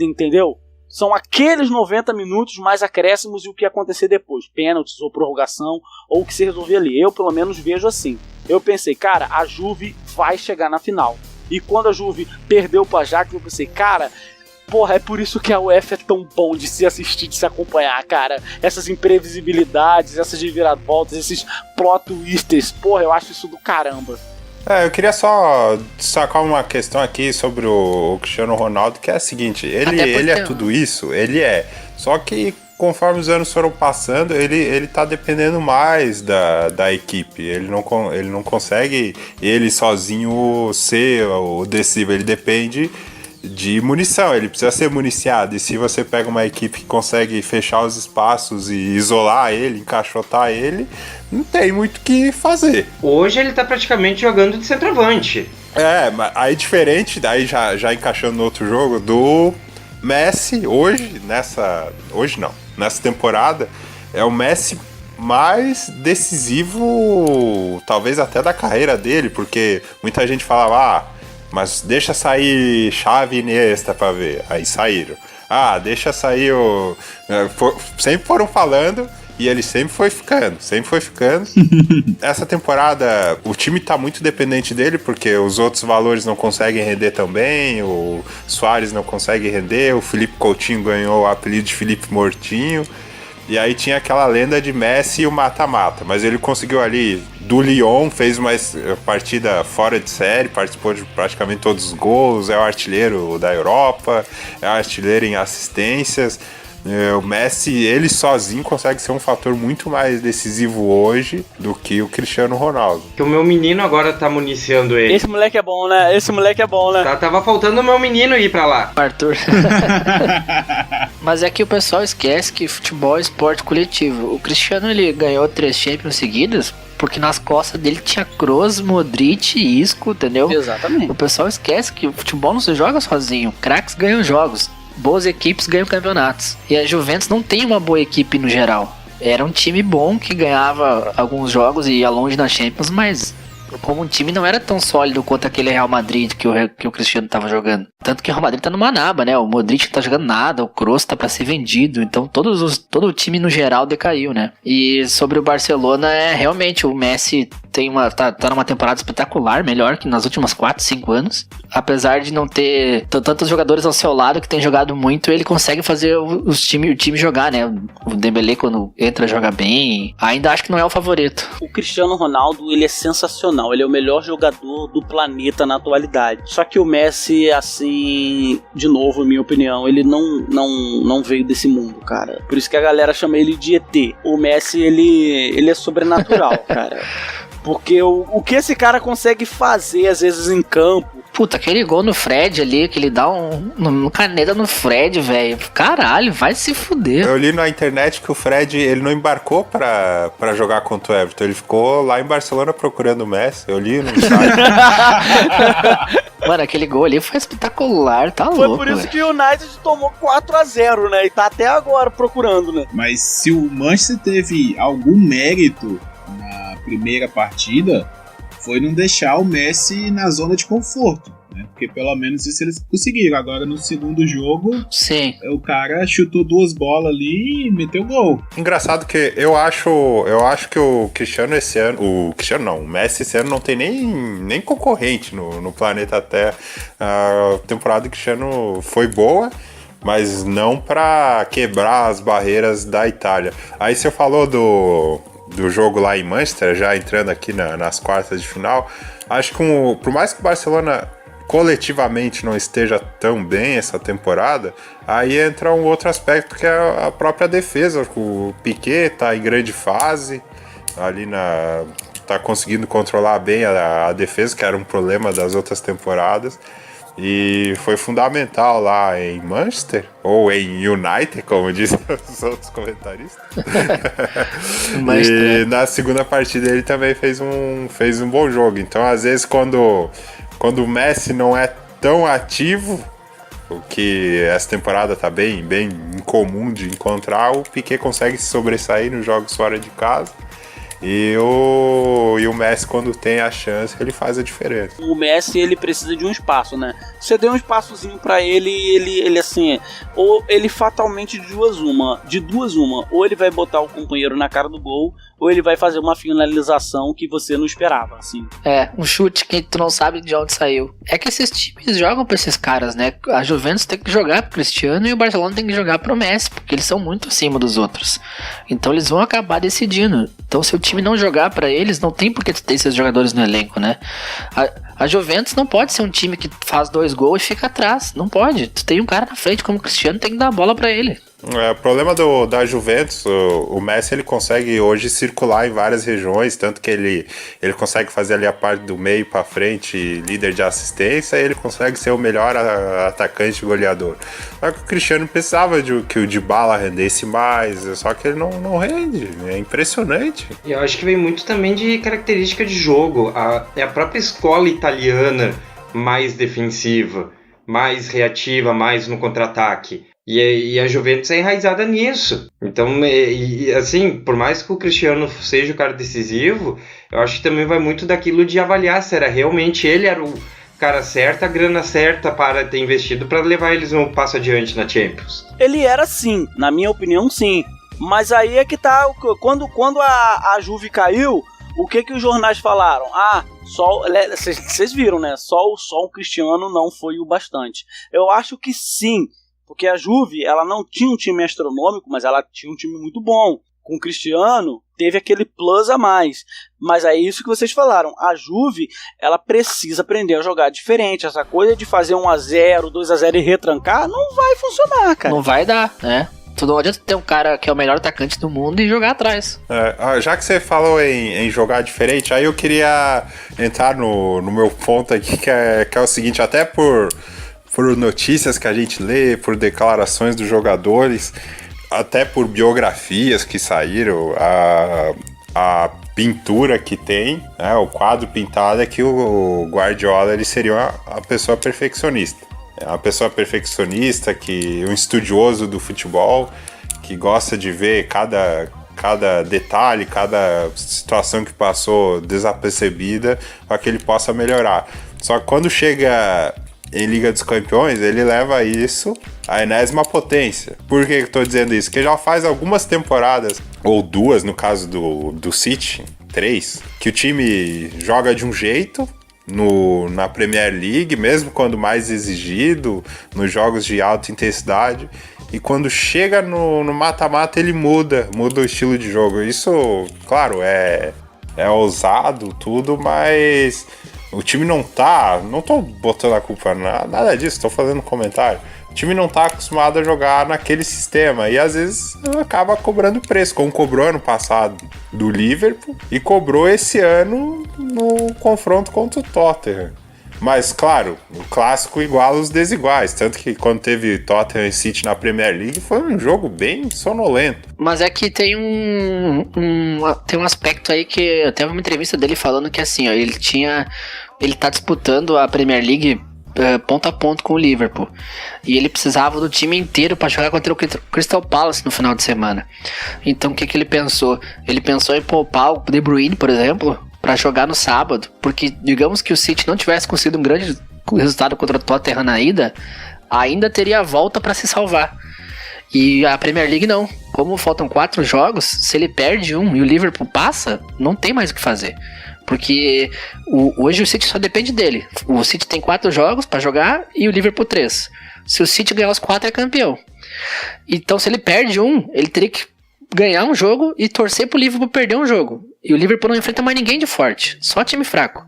entendeu? São aqueles 90 minutos mais acréscimos e o que acontecer depois. Pênaltis ou prorrogação, ou o que se resolver ali. Eu, pelo menos, vejo assim. Eu pensei, cara, a Juve vai chegar na final. E quando a Juve perdeu pro Ajax, eu pensei, cara, porra, é por isso que a UEFA é tão bom de se assistir, de se acompanhar, cara. Essas imprevisibilidades, essas reviravoltas, esses plot twists, porra, eu acho isso do caramba.
Eu queria só destacar uma questão aqui sobre o Cristiano Ronaldo, que é a seguinte, ele é tudo isso, ele é, só que conforme os anos foram passando, ele tá dependendo mais da equipe, ele não consegue ele sozinho ser o decisivo, ele depende de munição, ele precisa ser municiado, e se você pega uma equipe que consegue fechar os espaços e isolar ele, encaixotar ele, não tem muito o que fazer.
Hoje ele tá praticamente jogando de centroavante.
Mas aí diferente, daí já encaixando no outro jogo, do Messi, nessa temporada, é o Messi mais decisivo, talvez até da carreira dele, porque muita gente falava, mas deixa sair Xavi e Iniesta pra ver. Aí saíram. Deixa sair o... Sempre foram falando e ele sempre foi ficando. Essa temporada o time tá muito dependente dele, porque os outros valores não conseguem render tão bem, o Suárez não consegue render, o Felipe Coutinho ganhou o apelido de Felipe Mortinho. E aí tinha aquela lenda de Messi e o mata-mata, mas ele conseguiu ali do Lyon, fez uma partida fora de série, participou de praticamente todos os gols, é o artilheiro da Europa, é o artilheiro em assistências. O Messi, ele sozinho consegue ser um fator muito mais decisivo hoje do que o Cristiano Ronaldo.
Que o meu menino agora tá municiando ele.
Esse moleque é bom, né?
Tava faltando o meu menino ir pra lá.
Arthur. Mas é que o pessoal esquece que futebol é esporte coletivo. O Cristiano, ele ganhou 3 Champions seguidas porque nas costas dele tinha Kroos, Modric e Isco, entendeu?
Exatamente.
O pessoal esquece que o futebol não se joga sozinho. Craques ganham jogos. Boas equipes ganham campeonatos. E a Juventus não tem uma boa equipe no geral. Era um time bom que ganhava alguns jogos e ia longe na Champions, mas como um time não era tão sólido quanto aquele Real Madrid que o Cristiano tava jogando. Tanto que o Real Madrid tá numa naba, né? O Modric não tá jogando nada, o Kroos tá pra ser vendido. Então todo o time no geral decaiu, né? E sobre o Barcelona, realmente o Messi tá numa temporada espetacular, melhor que nas últimas 4, 5 anos. Apesar de não ter tantos jogadores ao seu lado que tem jogado muito, ele consegue fazer o time jogar, né? O Dembélé, quando entra, joga bem. Ainda acho que não é o favorito.
O Cristiano Ronaldo, ele é sensacional. Ele é o melhor jogador do planeta na atualidade. Só que o Messi, assim, de novo, em minha opinião, ele não veio desse mundo, cara. Por isso que a galera chama ele de ET. O Messi, ele é sobrenatural, cara. Porque o que esse cara consegue fazer, às vezes, em campo...
Puta, aquele gol no Fred ali, que ele dá um caneta no Fred, velho. Caralho, vai se fuder.
Eu li na internet que o Fred, ele não embarcou pra jogar contra o Everton. Ele ficou lá em Barcelona procurando o Messi. Eu li no site.
Mano, aquele gol ali foi espetacular, tá louco.
Foi por isso que o United tomou 4-0, né? E tá até agora procurando, né?
Mas se o Manchester teve algum mérito na primeira partida, foi não deixar o Messi na zona de conforto. né? Porque pelo menos isso eles conseguiram. Agora no segundo jogo,
Sim.
o cara chutou 2 bolas ali e meteu gol.
Engraçado que eu acho que o Cristiano esse ano, o Messi esse ano não tem nem concorrente no planeta Terra. A temporada do Cristiano foi boa, mas não para quebrar as barreiras da Itália. Aí você falou do jogo lá em Manchester, já entrando aqui nas quartas de final, acho que por mais que o Barcelona coletivamente não esteja tão bem essa temporada, aí entra um outro aspecto que é a própria defesa. O Piqué tá em grande fase, ali tá conseguindo controlar bem a defesa, que era um problema das outras temporadas. E foi fundamental lá em Manchester, ou em United, como dizem os outros comentaristas. E na segunda partida ele também fez um bom jogo. Então, às vezes, quando o Messi não é tão ativo, o que essa temporada tá bem incomum de encontrar, o Piqué consegue se sobressair nos jogos fora de casa. E o Messi, quando tem a chance, ele faz a diferença.
O Messi, ele precisa de um espaço, né? Você deu um espaçozinho pra ele assim, ou ele fatalmente de duas uma, ou ele vai botar o companheiro na cara do gol, ou ele vai fazer uma finalização que você não esperava, assim.
Um chute que tu não sabe de onde saiu. É que esses times jogam pra esses caras, né? A Juventus tem que jogar pro Cristiano e o Barcelona tem que jogar pro Messi, porque eles são muito acima dos outros. Então eles vão acabar decidindo. Então se o time não jogar pra eles, não tem por que tu ter esses jogadores no elenco, né? A Juventus não pode ser um time que faz 2 gols e fica atrás. Não pode. Tu tem um cara na frente como o Cristiano, tem que dar a bola pra ele.
O problema da Juventus, o Messi ele consegue hoje circular em várias regiões, tanto que ele consegue fazer ali a parte do meio para frente, líder de assistência, e ele consegue ser o melhor atacante e goleador. Só que o Cristiano precisava que o Dybala rendesse mais, só que ele não rende, é impressionante.
E eu acho que vem muito também de característica de jogo, é a própria escola italiana mais defensiva, mais reativa, mais no contra-ataque. E a Juventus é enraizada nisso. Então, assim, por mais que o Cristiano seja o cara decisivo, eu acho que também vai muito daquilo de avaliar se era realmente ele era o cara certo, a grana certa para ter investido para levar eles um passo adiante na Champions.
Ele era sim, na minha opinião sim. Mas aí é que tá, quando a Juve caiu, o que os jornais falaram? Vocês viram, né? Só o Cristiano não foi o bastante. Eu acho que sim. Porque a Juve, ela não tinha um time astronômico, mas ela tinha um time muito bom. Com o Cristiano, teve aquele plus a mais. Mas é isso que vocês falaram. A Juve, ela precisa aprender a jogar diferente. Essa coisa de fazer 1-0, 2-0 e retrancar, não vai funcionar, cara.
Não vai dar, né? Tu não adianta ter um cara que é o melhor atacante do mundo e jogar atrás.
Já que você falou em jogar diferente, aí eu queria entrar no meu ponto aqui, que é o seguinte, até por notícias que a gente lê, por declarações dos jogadores, até por biografias que saíram, a pintura que tem, né, o quadro pintado é que o Guardiola ele seria uma pessoa perfeccionista. É uma pessoa perfeccionista, um estudioso do futebol, que gosta de ver cada detalhe, cada situação que passou desapercebida para que ele possa melhorar. Só que quando chega em Liga dos Campeões, ele leva isso à enésima potência. Por que eu tô dizendo isso? Porque já faz algumas temporadas, ou 2 no caso do City, 3, que o time joga de um jeito na Premier League, mesmo quando mais exigido, nos jogos de alta intensidade, e quando chega no mata-mata ele muda o estilo de jogo. Isso, claro, é ousado tudo, mas o time não tô botando a culpa nada disso, tô fazendo um comentário. O time não tá acostumado a jogar naquele sistema e às vezes acaba cobrando preço, como cobrou ano passado do Liverpool e cobrou esse ano no confronto contra o Tottenham. Mas, claro, o clássico iguala os desiguais, tanto que quando teve Tottenham e City na Premier League foi um jogo bem sonolento.
Mas é que tem tem um aspecto aí que eu teve uma entrevista dele falando que assim, ó, ele tá disputando a Premier League ponto a ponto com o Liverpool, e ele precisava do time inteiro para jogar contra o Crystal Palace no final de semana. Então o que ele pensou? Ele pensou em poupar o De Bruyne, por exemplo, para jogar no sábado, porque digamos que o City não tivesse conseguido um grande o resultado contra o Tottenham na ida, ainda teria a volta para se salvar. E a Premier League não. Como faltam 4 jogos, se ele perde um e o Liverpool passa, não tem mais o que fazer. Porque hoje o City só depende dele. O City tem 4 jogos para jogar e o Liverpool 3. Se o City ganhar os 4 é campeão. Então se ele perde um, ele teria que ganhar um jogo e torcer pro Liverpool perder um jogo. E o Liverpool não enfrenta mais ninguém de forte, só time fraco.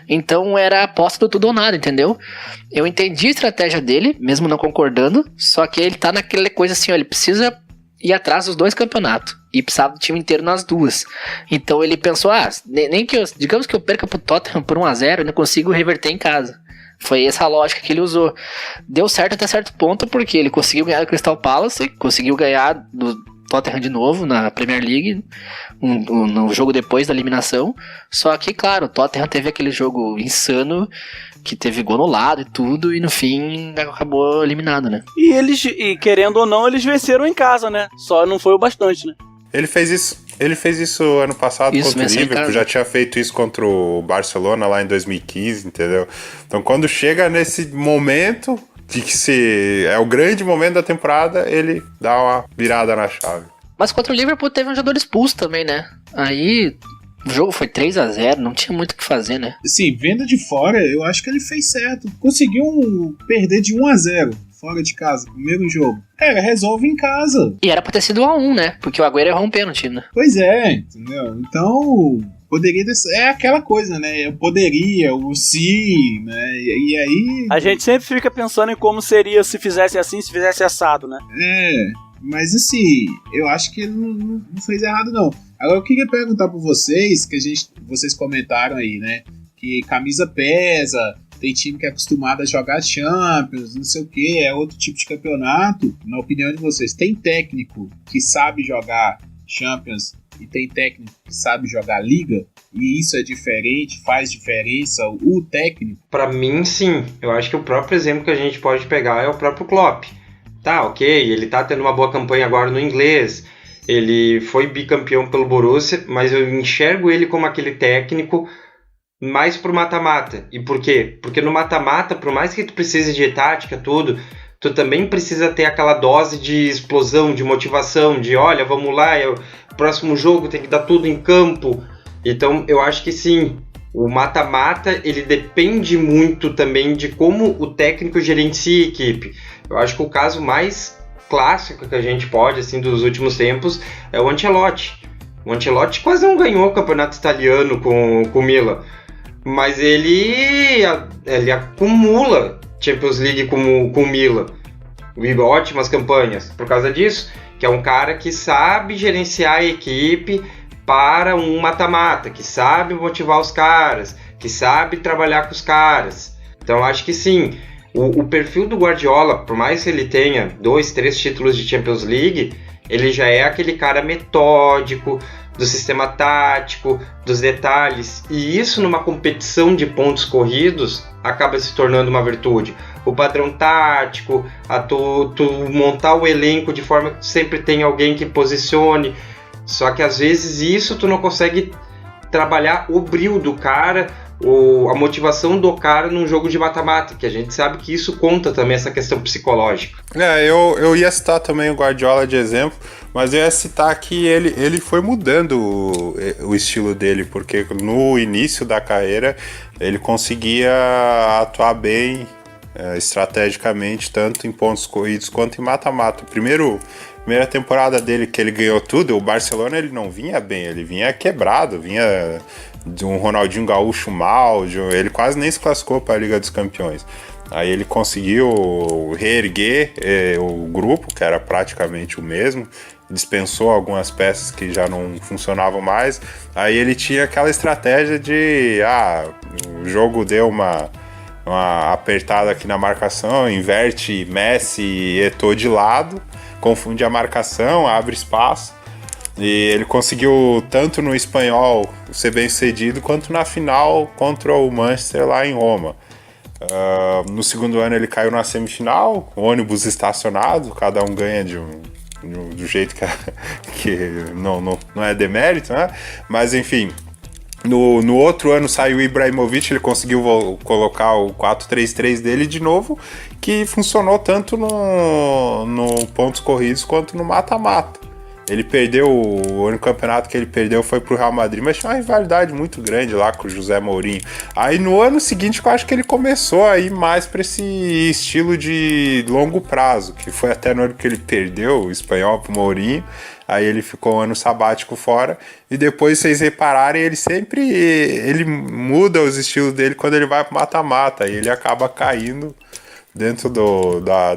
Então era a aposta do tudo ou nada, entendeu? Eu entendi a estratégia dele, mesmo não concordando, só que ele tá naquela coisa assim, ó, ele precisa ir atrás dos 2 campeonatos e precisava do time inteiro nas 2. Então ele pensou, nem que digamos que eu perca pro Tottenham por 1-0, eu não consigo reverter em casa. Foi essa a lógica que ele usou. Deu certo até certo ponto, porque ele conseguiu ganhar do Crystal Palace, conseguiu ganhar do Tottenham de novo na Premier League, no jogo depois da eliminação. Só que, claro, o Tottenham teve aquele jogo insano, que teve gol no lado e tudo, e no fim acabou eliminado, né?
E querendo ou não, eles venceram em casa, né? Só não foi o bastante, né?
Ele fez isso ano passado contra o Liverpool, já tinha feito isso contra o Barcelona lá em 2015, entendeu? Então quando chega nesse momento de que é o grande momento da temporada, ele dá uma virada na chave.
Mas contra o Liverpool teve um jogador expulso também, né? Aí o jogo foi 3-0, não tinha muito o que fazer, né?
Sim, vendo de fora, eu acho que ele fez certo. Conseguiu perder de 1-0 fora de casa, primeiro jogo. Resolve em casa.
E era pra ter sido 1-1, né? Porque o Agüero errou um pênalti, né?
Pois é, entendeu? Então, poderia... É aquela coisa, né? Eu poderia, o se, né? E aí...
A gente sempre fica pensando em como seria se fizesse assim, se fizesse assado, né?
Mas assim, eu acho que ele não fez errado, não. Agora eu queria perguntar pra vocês, que vocês comentaram aí, né? Que camisa pesa, tem time que é acostumado a jogar Champions, não sei o que, é outro tipo de campeonato. Na opinião de vocês, tem técnico que sabe jogar Champions e tem técnico que sabe jogar Liga? E isso é diferente, faz diferença o técnico?
Pra mim, sim. Eu acho que o próprio exemplo que a gente pode pegar é o próprio Klopp. Tá, ok, ele tá tendo uma boa campanha agora no inglês, ele foi bicampeão pelo Borussia, mas eu enxergo ele como aquele técnico mais pro mata-mata. E por quê? Porque no mata-mata, por mais que tu precise de tática, tudo, tu também precisa ter aquela dose de explosão, de motivação, de olha, vamos lá, próximo jogo tem que dar tudo em campo. Então eu acho que sim, o mata-mata ele depende muito também de como o técnico gerencia a equipe. Eu acho que o caso mais clássico que a gente pode, assim, dos últimos tempos é o Ancelotti. O Ancelotti quase não ganhou o campeonato italiano com o Milan, mas ele acumula Champions League com o Milan. Ótimas campanhas por causa disso, que é um cara que sabe gerenciar a equipe para um mata-mata, que sabe motivar os caras, que sabe trabalhar com os caras. Então eu acho que sim, o perfil do Guardiola, por mais que ele tenha 2, 3 títulos de Champions League, ele já é aquele cara metódico, do sistema tático, dos detalhes, e isso numa competição de pontos corridos acaba se tornando uma virtude. O padrão tático, tu montar o elenco de forma que sempre tem alguém que posicione, só que às vezes isso tu não consegue trabalhar o brio do cara, a motivação do cara num jogo de mata-mata, que a gente sabe que isso conta também, essa questão psicológica.
Eu ia citar também o Guardiola de exemplo, mas eu ia citar que ele foi mudando o estilo dele, porque no início da carreira ele conseguia atuar bem estrategicamente, tanto em pontos corridos quanto em mata-mata. Primeira temporada dele que ele ganhou tudo, o Barcelona ele não vinha bem, ele vinha quebrado, vinha de um Ronaldinho Gaúcho mal, ele quase nem se classificou para a Liga dos Campeões. Aí ele conseguiu reerguer o grupo, que era praticamente o mesmo, dispensou algumas peças que já não funcionavam mais. Aí ele tinha aquela estratégia de o jogo deu uma apertada aqui na marcação, inverte Messi e Eto'o de lado, confunde a marcação, abre espaço. E ele conseguiu tanto no espanhol ser bem sucedido, quanto na final contra o Manchester lá em Roma. No segundo ano ele caiu na semifinal, ônibus estacionado, cada um ganha do jeito que não é demérito, né? Mas enfim, No outro ano saiu o Ibrahimovic, ele conseguiu colocar o 4-3-3 dele de novo, que funcionou tanto no pontos corridos quanto no mata-mata. Ele perdeu, o único campeonato que ele perdeu foi pro Real Madrid, mas tinha uma rivalidade muito grande lá com o José Mourinho. Aí no ano seguinte eu acho que ele começou a ir mais para esse estilo de longo prazo, que foi até no ano que ele perdeu o espanhol pro Mourinho. Aí ele ficou um ano sabático fora, e depois, vocês repararem, ele muda os estilos dele quando ele vai pro mata-mata, e ele acaba caindo dentro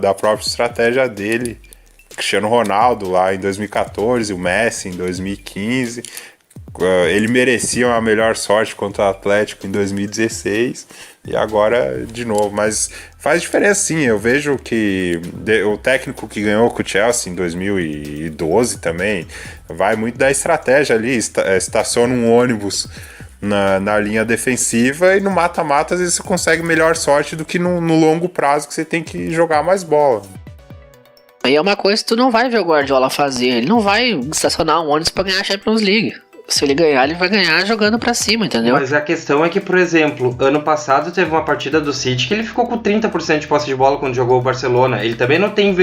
da própria estratégia dele. Cristiano Ronaldo lá em 2014, o Messi em 2015, ele merecia uma melhor sorte contra o Atlético em 2016 e agora de novo, mas faz diferença sim. Eu vejo que o técnico que ganhou com o Chelsea em 2012 também vai muito da estratégia ali, estaciona um ônibus na linha defensiva, e no mata-mata às vezes você consegue melhor sorte do que no longo prazo, que você tem que jogar mais bola.
Aí é uma coisa que tu não vai ver o Guardiola fazer. Ele não vai estacionar um ônibus pra ganhar a Champions League. Se ele ganhar, ele vai ganhar jogando pra cima, entendeu?
Mas a questão é que, por exemplo, ano passado teve uma partida do City que ele ficou com 30% de posse de bola quando jogou o Barcelona. Ele também não tem...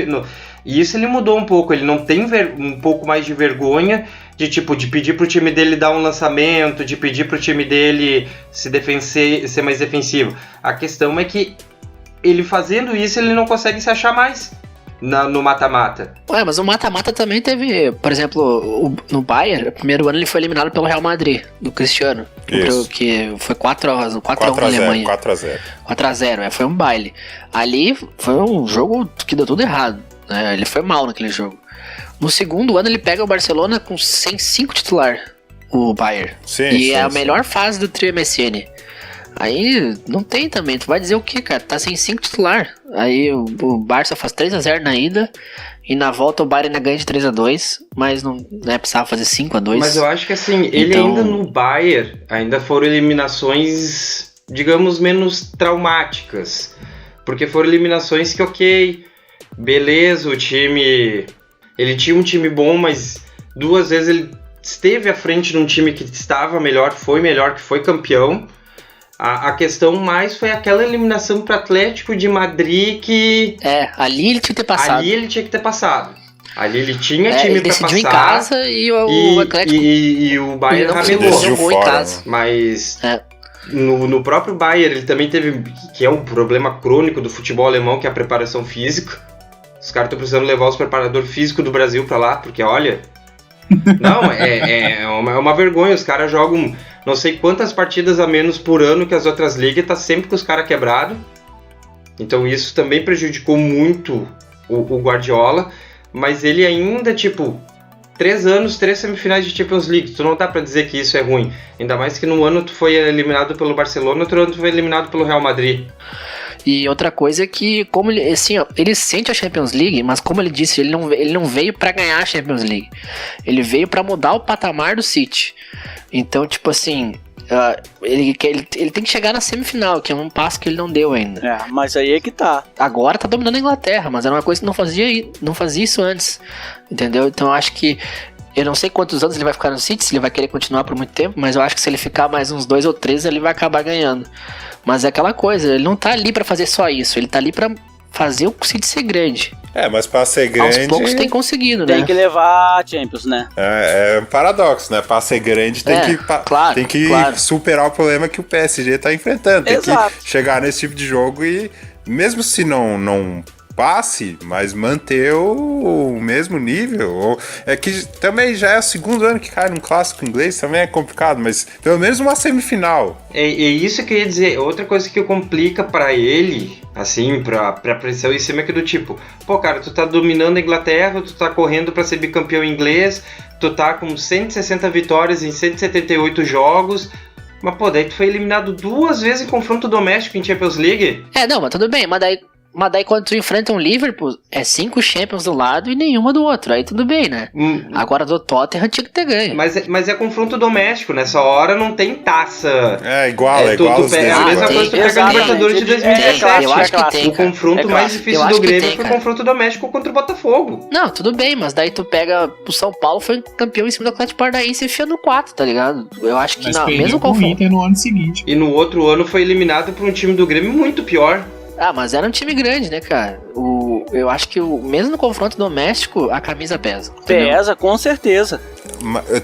E isso ele mudou um pouco. Ele não tem um pouco mais de vergonha de pedir pro time dele dar um lançamento, de pedir pro time dele ser mais defensivo. A questão é que ele fazendo isso, ele não consegue se achar mais no mata-mata.
Ué, mas o mata-mata também teve, por exemplo, no Bayern, no primeiro ano ele foi eliminado pelo Real Madrid, do Cristiano. Que foi 4-1 na Alemanha. 4-0, foi um baile. Ali foi um jogo que deu tudo errado, né? Ele foi mal naquele jogo. No segundo ano ele pega o Barcelona sem 5 titular, o Bayern. Sim, é a melhor fase do trio MSN. Aí não tem também, tu vai dizer o que, cara? Tá sem 5 titular. Aí o Barça faz 3-0 na ida, e na volta o Bayern ainda ganha de 3-2, mas não precisava fazer 5-2.
Mas eu acho que assim, ele ainda no Bayern, ainda foram eliminações, digamos, menos traumáticas. Porque foram eliminações que, ok, beleza, o time... Ele tinha um time bom, mas 2 vezes ele esteve à frente de um time que estava melhor, que foi campeão. A questão mais foi aquela eliminação para o Atlético de Madrid que...
ali ele tinha que ter passado.
Ali ele tinha time para passar.
Ele decidiu em casa e o Atlético...
E o Bayern
jogou em casa.
Mas no próprio Bayern ele também teve... Que é um problema crônico do futebol alemão, que é a preparação física. Os caras estão precisando levar os preparadores físicos do Brasil para lá, porque olha... Não, é uma vergonha. Os caras jogam não sei quantas partidas a menos por ano que as outras ligas, tá sempre com os caras quebrados. Então isso também prejudicou muito o Guardiola. Mas ele ainda, 3 anos, 3 semifinais de Champions League. Tu não dá pra dizer que isso é ruim. Ainda mais que num ano tu foi eliminado pelo Barcelona, outro ano tu foi eliminado pelo Real Madrid.
E outra coisa é que, como ele, assim, ele sente a Champions League, mas como ele disse, ele não veio pra ganhar a Champions League. Ele veio pra mudar o patamar do City. Então, ele tem que chegar na semifinal, que é um passo que ele não deu ainda.
Mas aí é que tá.
Agora tá dominando a Inglaterra, mas era uma coisa que não fazia isso antes. Entendeu? Então eu acho que... Eu não sei quantos anos ele vai ficar no City, se ele vai querer continuar por muito tempo, mas eu acho que se ele ficar mais uns 2 ou 3, ele vai acabar ganhando. Mas é aquela coisa, ele não tá ali pra fazer só isso, ele tá ali pra fazer o City ser grande.
Mas pra ser grande...
Aos poucos tem conseguido, né?
Tem que levar a Champions, né?
É um paradoxo, né? Pra ser grande tem que superar o problema que o PSG tá enfrentando. Tem que chegar nesse tipo de jogo e, mesmo se não passe, mas manter o mesmo nível. É que também já é o segundo ano que cai num clássico inglês, também é complicado, mas pelo menos uma semifinal.
É isso que eu ia dizer. Outra coisa que complica pra ele, assim, pra pressão em cima, é que do cara, tu tá dominando a Inglaterra, tu tá correndo pra ser bicampeão inglês, tu tá com 160 vitórias em 178 jogos, mas daí tu foi eliminado 2 vezes em confronto doméstico em Champions League.
Mas tudo bem, mas Mas daí quando tu enfrenta um Liverpool, é 5 Champions do lado e nenhuma do outro. Aí tudo bem, né? Agora do Tottenham tinha que ter ganho.
Mas é confronto doméstico, nessa hora não tem taça.
É igual os
É a mesma coisa que tu pega a Libertadores de 2017.
Eu acho que tem,
o confronto mais difícil do Grêmio foi o confronto doméstico contra o Botafogo.
Não, tudo bem, mas daí tu pega o São Paulo, foi campeão em cima do Atlético Paranaense e enfia no 4, tá ligado? Eu acho que mesmo confronto.
Inter no ano seguinte.
E no outro ano foi eliminado por um time do Grêmio muito pior.
Ah, mas era um time grande, né, cara? Eu acho que mesmo no confronto doméstico, a camisa pesa.
Pesa, com certeza.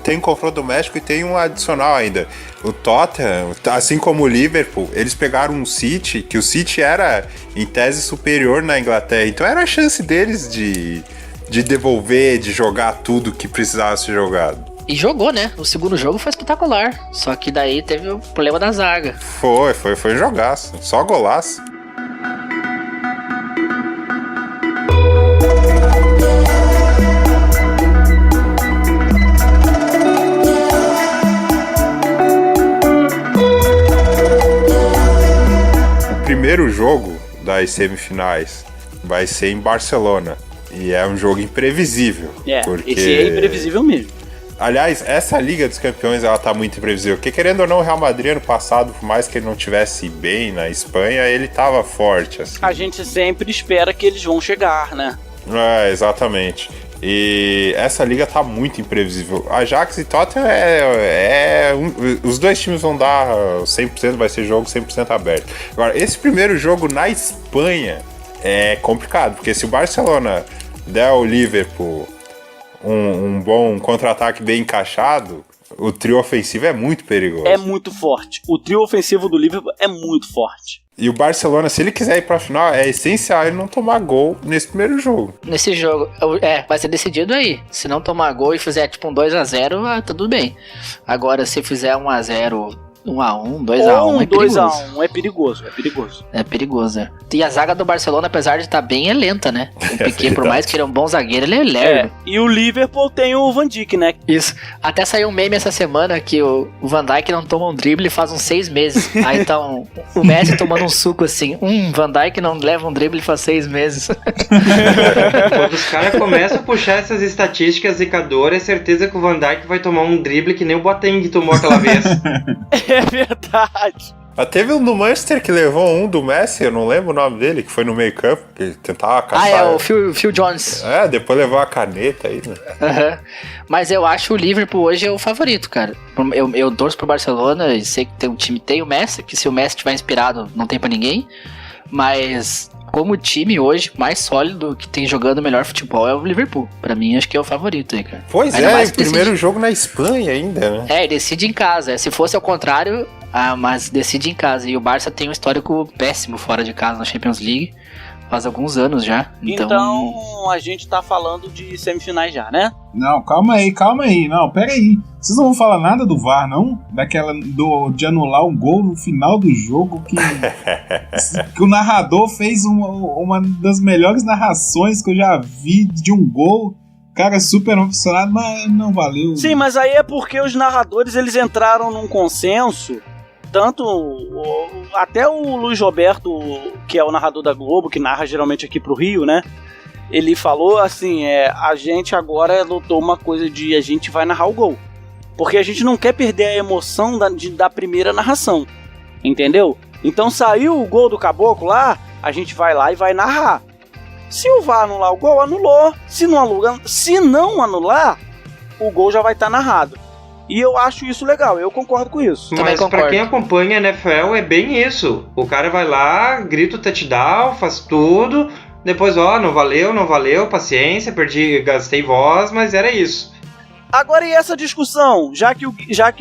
Tem um confronto doméstico e tem um adicional ainda. O Tottenham, assim como o Liverpool, eles pegaram um City, que o City era, em tese, superior na Inglaterra. Então era a chance deles de devolver, de jogar tudo que precisava ser jogado.
E jogou, né? O segundo jogo foi espetacular. Só que daí teve o problema da zaga.
Foi um jogaço. Só golaço. O primeiro jogo das semifinais vai ser em Barcelona. E é um jogo imprevisível.
Esse é imprevisível mesmo.
Aliás, essa Liga dos Campeões, ela tá muito imprevisível. Porque, querendo ou não, o Real Madrid, ano passado, por mais que ele não tivesse bem na Espanha, ele tava forte, assim.
A gente sempre espera que eles vão chegar, né?
Exatamente. E essa liga tá muito imprevisível. Ajax e Tottenham os dois times vão dar 100%, vai ser jogo 100% aberto. Agora, esse primeiro jogo na Espanha é complicado, porque se o Barcelona der ao Liverpool um bom contra-ataque bem encaixado, o trio ofensivo é muito perigoso.
É muito forte. O trio ofensivo do Liverpool é muito forte.
E o Barcelona, se ele quiser ir pra final, é essencial ele não tomar gol nesse primeiro jogo.
Nesse jogo, vai ser decidido aí. Se não tomar gol e fizer tipo um 2-0, tudo bem. Agora, se fizer 1-0... 1-1, 2-1 é perigoso.
2-1 é perigoso,
É perigoso, é. E a zaga do Barcelona, apesar de estar bem, é lenta, né? O Piqué, por mais que ele é um bom zagueiro, ele é lerdo.
E o Liverpool tem o Van Dijk, né?
Isso. Até saiu um meme essa semana que o Van Dijk não toma um drible faz uns 6 meses. Aí então, o Messi tomando um suco assim. Van Dijk não leva um drible faz 6 meses.
Quando os caras começam a puxar essas estatísticas zicadoras, é certeza que o Van Dijk vai tomar um drible que nem o Boateng tomou aquela vez.
É verdade.
Teve um do Manchester que levou um do Messi, eu não lembro o nome dele, que foi no meio campo, que ele tentava caçar.
O Phil Jones.
Depois levou a caneta aí, né?
Uhum. Mas eu acho o Liverpool hoje é o favorito, cara. Eu torço pro Barcelona e sei que tem um time, tem o Messi, que se o Messi estiver inspirado não tem pra ninguém, mas como time hoje mais sólido que tem jogando melhor futebol é o Liverpool. Pra mim, acho que é o favorito aí, cara.
Pois é, o primeiro jogo na Espanha ainda, né?
Decide em casa. Se fosse ao contrário, mas decide em casa. E o Barça tem um histórico péssimo fora de casa na Champions League. Faz alguns anos já.
Então a gente tá falando de semifinais já, né?
Não, calma aí. Não, pera aí. Vocês não vão falar nada do VAR, não? De anular um gol no final do jogo que o narrador fez uma das melhores narrações que eu já vi de um gol. Cara, super emocionado, mas não valeu.
Sim, mas aí é porque os narradores eles entraram num consenso. Tanto, até o Luiz Roberto, que é o narrador da Globo, que narra geralmente aqui pro Rio, né? Ele falou assim, a gente agora adotou uma coisa de a gente vai narrar o gol. Porque a gente não quer perder a emoção da primeira narração, entendeu? Então saiu o gol do Caboclo lá, a gente vai lá e vai narrar. Se o VAR anular o gol, anulou. Se não anular, o gol já vai estar narrado. E eu acho isso legal, eu concordo com isso.
Mas pra quem acompanha a NFL é bem isso. O cara vai lá, grita o touchdown, faz tudo. Depois, não valeu, paciência, gastei voz, mas era isso.
Agora e essa discussão? Já que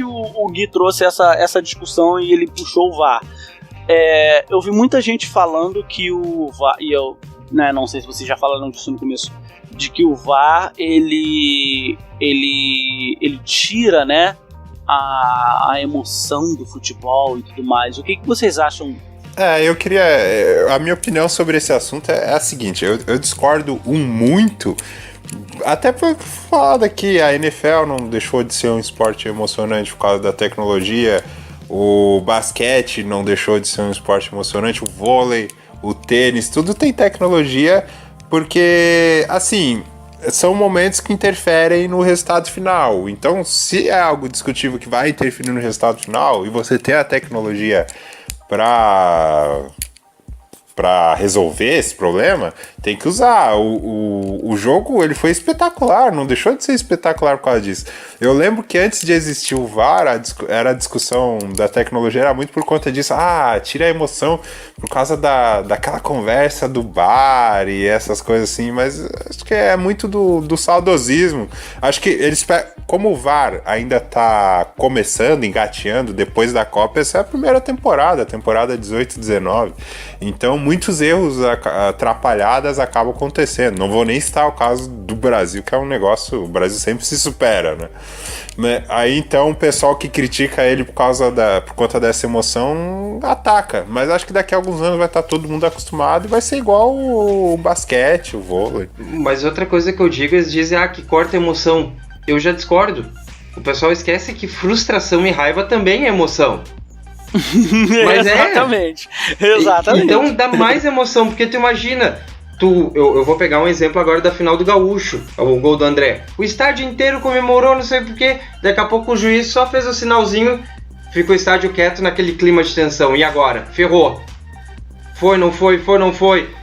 o Gui trouxe essa discussão e ele puxou o VAR. Eu vi muita gente falando que o VAR, e eu não sei se vocês já falaram disso no começo, de que o VAR ele tira, né, a emoção do futebol e tudo mais. O que vocês acham?
Eu queria... A minha opinião sobre esse assunto é a seguinte, eu discordo muito, até por falar daqui, a NFL não deixou de ser um esporte emocionante por causa da tecnologia, o basquete não deixou de ser um esporte emocionante, o vôlei, o tênis, tudo tem tecnologia, porque, assim, são momentos que interferem no resultado final. Então, se é algo discutível que vai interferir no resultado final, e você tem a tecnologia para resolver esse problema, tem que usar. O jogo, ele foi espetacular, não deixou de ser espetacular por causa disso. Eu lembro que antes de existir o VAR, a discussão da tecnologia era muito por conta disso. Tira a emoção por causa daquela conversa do bar e essas coisas assim, mas acho que é muito do saudosismo. Acho que eles, como o VAR ainda tá começando, engateando, depois da Copa, essa é a primeira temporada, a temporada 18-19. Então, muitos erros, atrapalhadas acabam acontecendo. Não vou nem citar o caso do Brasil, que é um negócio... O Brasil sempre se supera, né? Aí, então, o pessoal que critica ele por conta dessa emoção, ataca. Mas acho que daqui a alguns anos vai estar todo mundo acostumado e vai ser igual o basquete, o vôlei.
Mas outra coisa que eu digo, eles dizem, que corta a emoção. Eu já discordo. O pessoal esquece que frustração e raiva também é emoção. Mas
exatamente. Exatamente.
Então dá mais emoção, porque tu imagina, eu vou pegar um exemplo agora da final do Gaúcho, o gol do André. O estádio inteiro comemorou, não sei porquê, daqui a pouco o juiz só fez o sinalzinho, ficou o estádio quieto naquele clima de tensão. E agora? Ferrou. Foi, não foi, foi, não foi.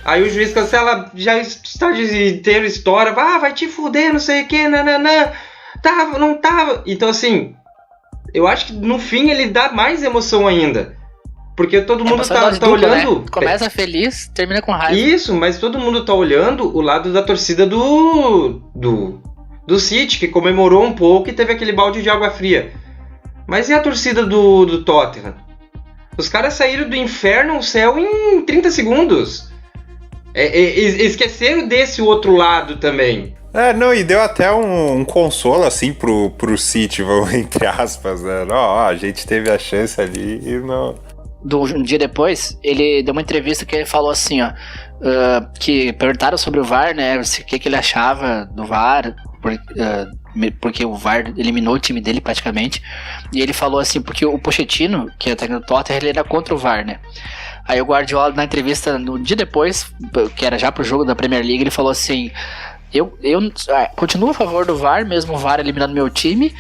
Aí o juiz cancela, já o estádio inteiro estoura, vai te fuder, não sei o que, nananã. Tava, não tava. Então assim... Eu acho que no fim ele dá mais emoção ainda. Porque todo mundo tá
dupla,
olhando.
Né? Começa feliz, termina com raiva.
Isso, mas todo mundo tá olhando o lado da torcida do City, que comemorou um pouco e teve aquele balde de água fria. Mas e a torcida do Tottenham? Os caras saíram do inferno ao céu em 30 segundos. Esqueceram desse outro lado também.
E deu até um consolo, assim, pro City, entre aspas, né? A gente teve a chance ali e não...
Um dia depois, ele deu uma entrevista que ele falou assim, que perguntaram sobre o VAR, né, o que ele achava do VAR, porque o VAR eliminou o time dele praticamente, e ele falou assim, porque o Pochettino, que é o técnico do Tottenham, ele era contra o VAR, né. Aí o Guardiola, na entrevista, no dia depois, que era já pro jogo da Premier League, ele falou assim... Eu continuo a favor do VAR, mesmo o VAR eliminando meu time.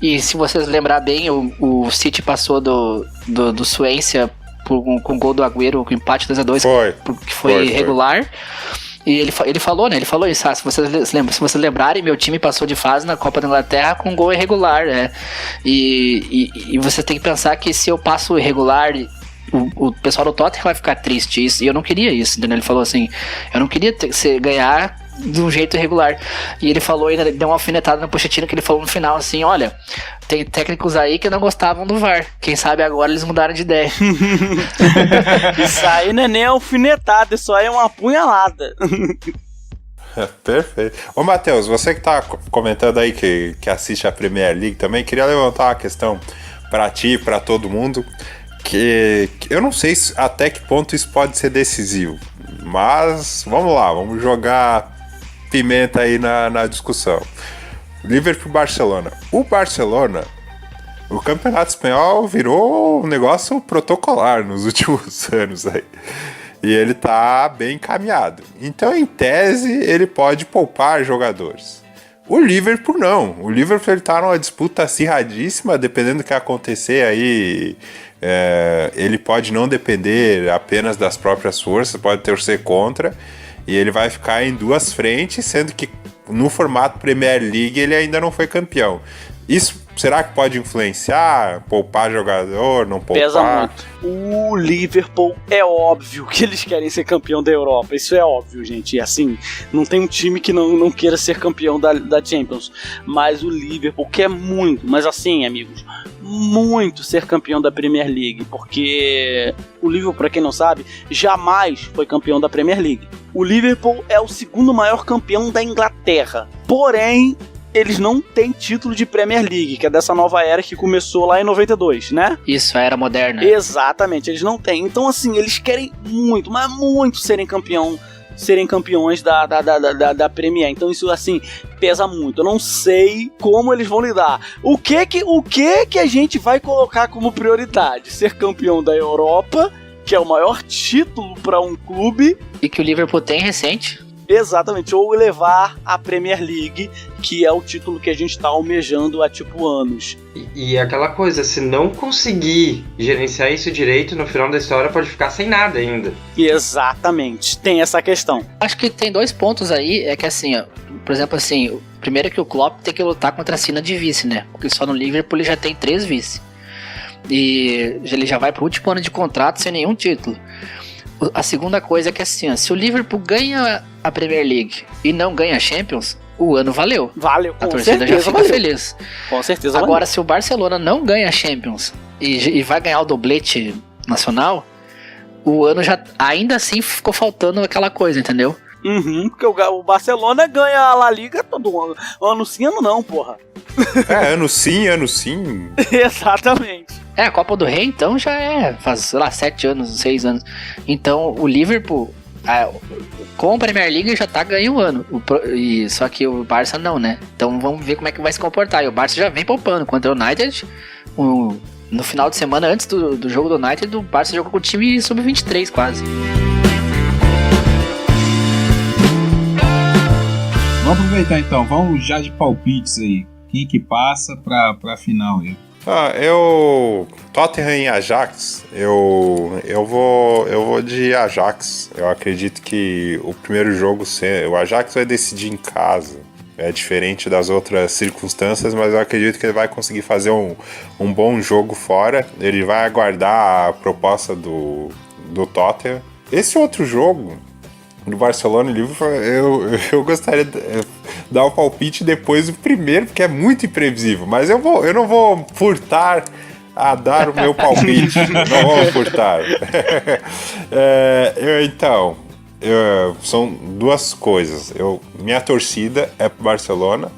E se vocês lembrar bem, o City passou do Swansea com o gol do Agüero, com o empate 2-2, que foi irregular. E ele falou, né? Ele falou isso, se vocês lembrarem, meu time passou de fase na Copa da Inglaterra com um gol irregular, né? E você tem que pensar que se eu passo irregular... O pessoal do Tottenham vai ficar triste, e eu não queria isso, entendeu? Ele falou assim, eu não queria ganhar de um jeito irregular. E ele falou, ainda deu uma alfinetada no Pochettino, que ele falou no final assim, olha, tem técnicos aí que não gostavam do VAR, quem sabe agora eles mudaram de ideia.
Isso aí não é nem alfinetada, isso aí é uma apunhalada.
Perfeito. Ô Matheus, você que tá comentando aí que assiste a Premier League também, queria levantar uma questão pra ti e pra todo mundo, que eu não sei até que ponto isso pode ser decisivo, mas vamos lá, vamos jogar pimenta aí na discussão. Liverpool e Barcelona. O Barcelona, o campeonato espanhol virou um negócio protocolar nos últimos anos aí. E ele tá bem encaminhado. Então, em tese, ele pode poupar jogadores. O Liverpool não. O Liverpool ele tá numa disputa acirradíssima, dependendo do que acontecer aí... ele pode não depender apenas das próprias forças, pode torcer contra, e ele vai ficar em duas frentes, sendo que no formato Premier League ele ainda não foi campeão. Isso será que pode influenciar? Poupar jogador, não poupar?
Pesa muito. O Liverpool é óbvio que eles querem ser campeão da Europa. Isso é óbvio, gente. E assim, não tem um time que não queira ser campeão da Champions. Mas o Liverpool quer muito, mas assim, amigos, muito ser campeão da Premier League. Porque o Liverpool, pra quem não sabe, jamais foi campeão da Premier League. O Liverpool é o segundo maior campeão da Inglaterra. Porém, eles não têm título de Premier League, que é dessa nova era que começou lá em 92, né?
Isso, a era moderna.
Exatamente, eles não têm. Então, assim, eles querem muito, mas muito serem campeões da Premier. Então isso, assim, pesa muito. Eu não sei como eles vão lidar. O que a gente vai colocar como prioridade? Ser campeão da Europa que é o maior título para um clube.
E que o Liverpool tem recente.
Exatamente, ou levar a Premier League, que é o título que a gente está almejando há tipo anos.
E aquela coisa, se não conseguir gerenciar isso direito, no final da história pode ficar sem nada ainda.
Exatamente, tem essa questão.
Acho que tem 2 pontos aí, é que assim, ó, por exemplo assim, primeiro é que o Klopp tem que lutar contra a sina de vice, né? Porque só no Liverpool ele já tem 3 vice. E ele já vai pro último ano de contrato sem nenhum título. A segunda coisa é que assim, ó, se o Liverpool ganha a Premier League e não ganha a Champions, o ano valeu.
Valeu, com
a torcida já fica feliz.
Com certeza.
Agora,
valeu.
se o Barcelona não ganha a Champions e vai ganhar o doblete nacional, o ano já ainda assim ficou faltando aquela coisa, entendeu?
Porque o Barcelona ganha a La Liga todo ano. Ano sim, ano não, porra.
Ano sim, ano sim.
Exatamente.
A Copa do Rei, então, já faz, sei lá, 7 anos, 6 anos. Então, o Liverpool, com a Premier League, já tá ganhando um ano. Só que o Barça não, né? Então, vamos ver como é que vai se comportar. E o Barça já vem poupando contra o United. No final de semana, antes do jogo do United, o Barça jogou com o time sub-23, quase.
Vamos aproveitar, então. Vamos já de palpites aí. Quem que passa pra final aí?
Tottenham e Ajax, eu vou de Ajax. Eu acredito que o primeiro jogo, o Ajax vai decidir em casa. É diferente das outras circunstâncias, mas eu acredito que ele vai conseguir fazer um bom jogo fora. Ele vai aguardar a proposta do Tottenham. Esse outro jogo do Barcelona e Liverpool, eu gostaria de dar o palpite depois do primeiro, porque é muito imprevisível, mas eu não vou furtar a dar o meu palpite. Não vou furtar. São 2 coisas. Minha torcida é pro Barcelona,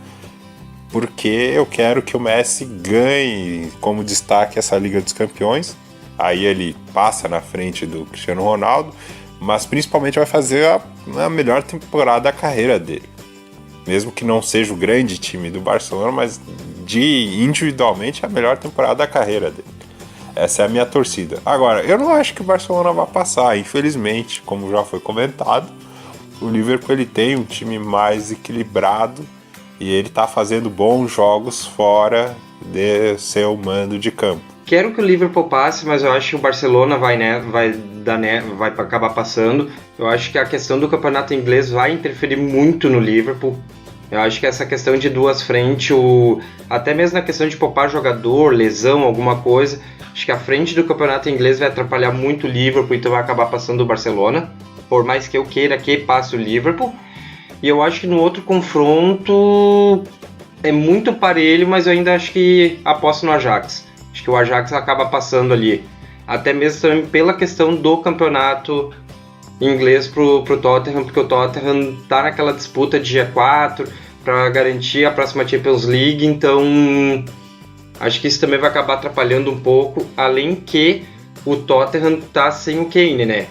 porque eu quero que o Messi ganhe como destaque essa Liga dos Campeões. Aí ele passa na frente do Cristiano Ronaldo, mas principalmente vai fazer a melhor temporada da carreira dele. Mesmo que não seja o grande time do Barcelona, mas individualmente a melhor temporada da carreira dele. Essa é a minha torcida. Agora, eu não acho que o Barcelona vai passar, infelizmente, como já foi comentado. O Liverpool ele tem um time mais equilibrado e ele está fazendo bons jogos fora de seu mando de campo.
Quero que o Liverpool passe, mas eu acho que o Barcelona vai acabar passando. Eu acho que a questão do campeonato inglês vai interferir muito no Liverpool. Eu acho que essa questão de 2 frentes, até mesmo na questão de poupar jogador, lesão, alguma coisa, acho que a frente do campeonato inglês vai atrapalhar muito o Liverpool, então vai acabar passando o Barcelona, por mais que eu queira que passe o Liverpool. E eu acho que no outro confronto é muito parelho, mas eu ainda acho que aposto no Ajax. Acho que o Ajax acaba passando ali. Até mesmo também pela questão do campeonato inglês pro Tottenham, porque o Tottenham tá naquela disputa de G4 para garantir a próxima Champions League, então acho que isso também vai acabar atrapalhando um pouco, além que o Tottenham tá sem o Kane, né?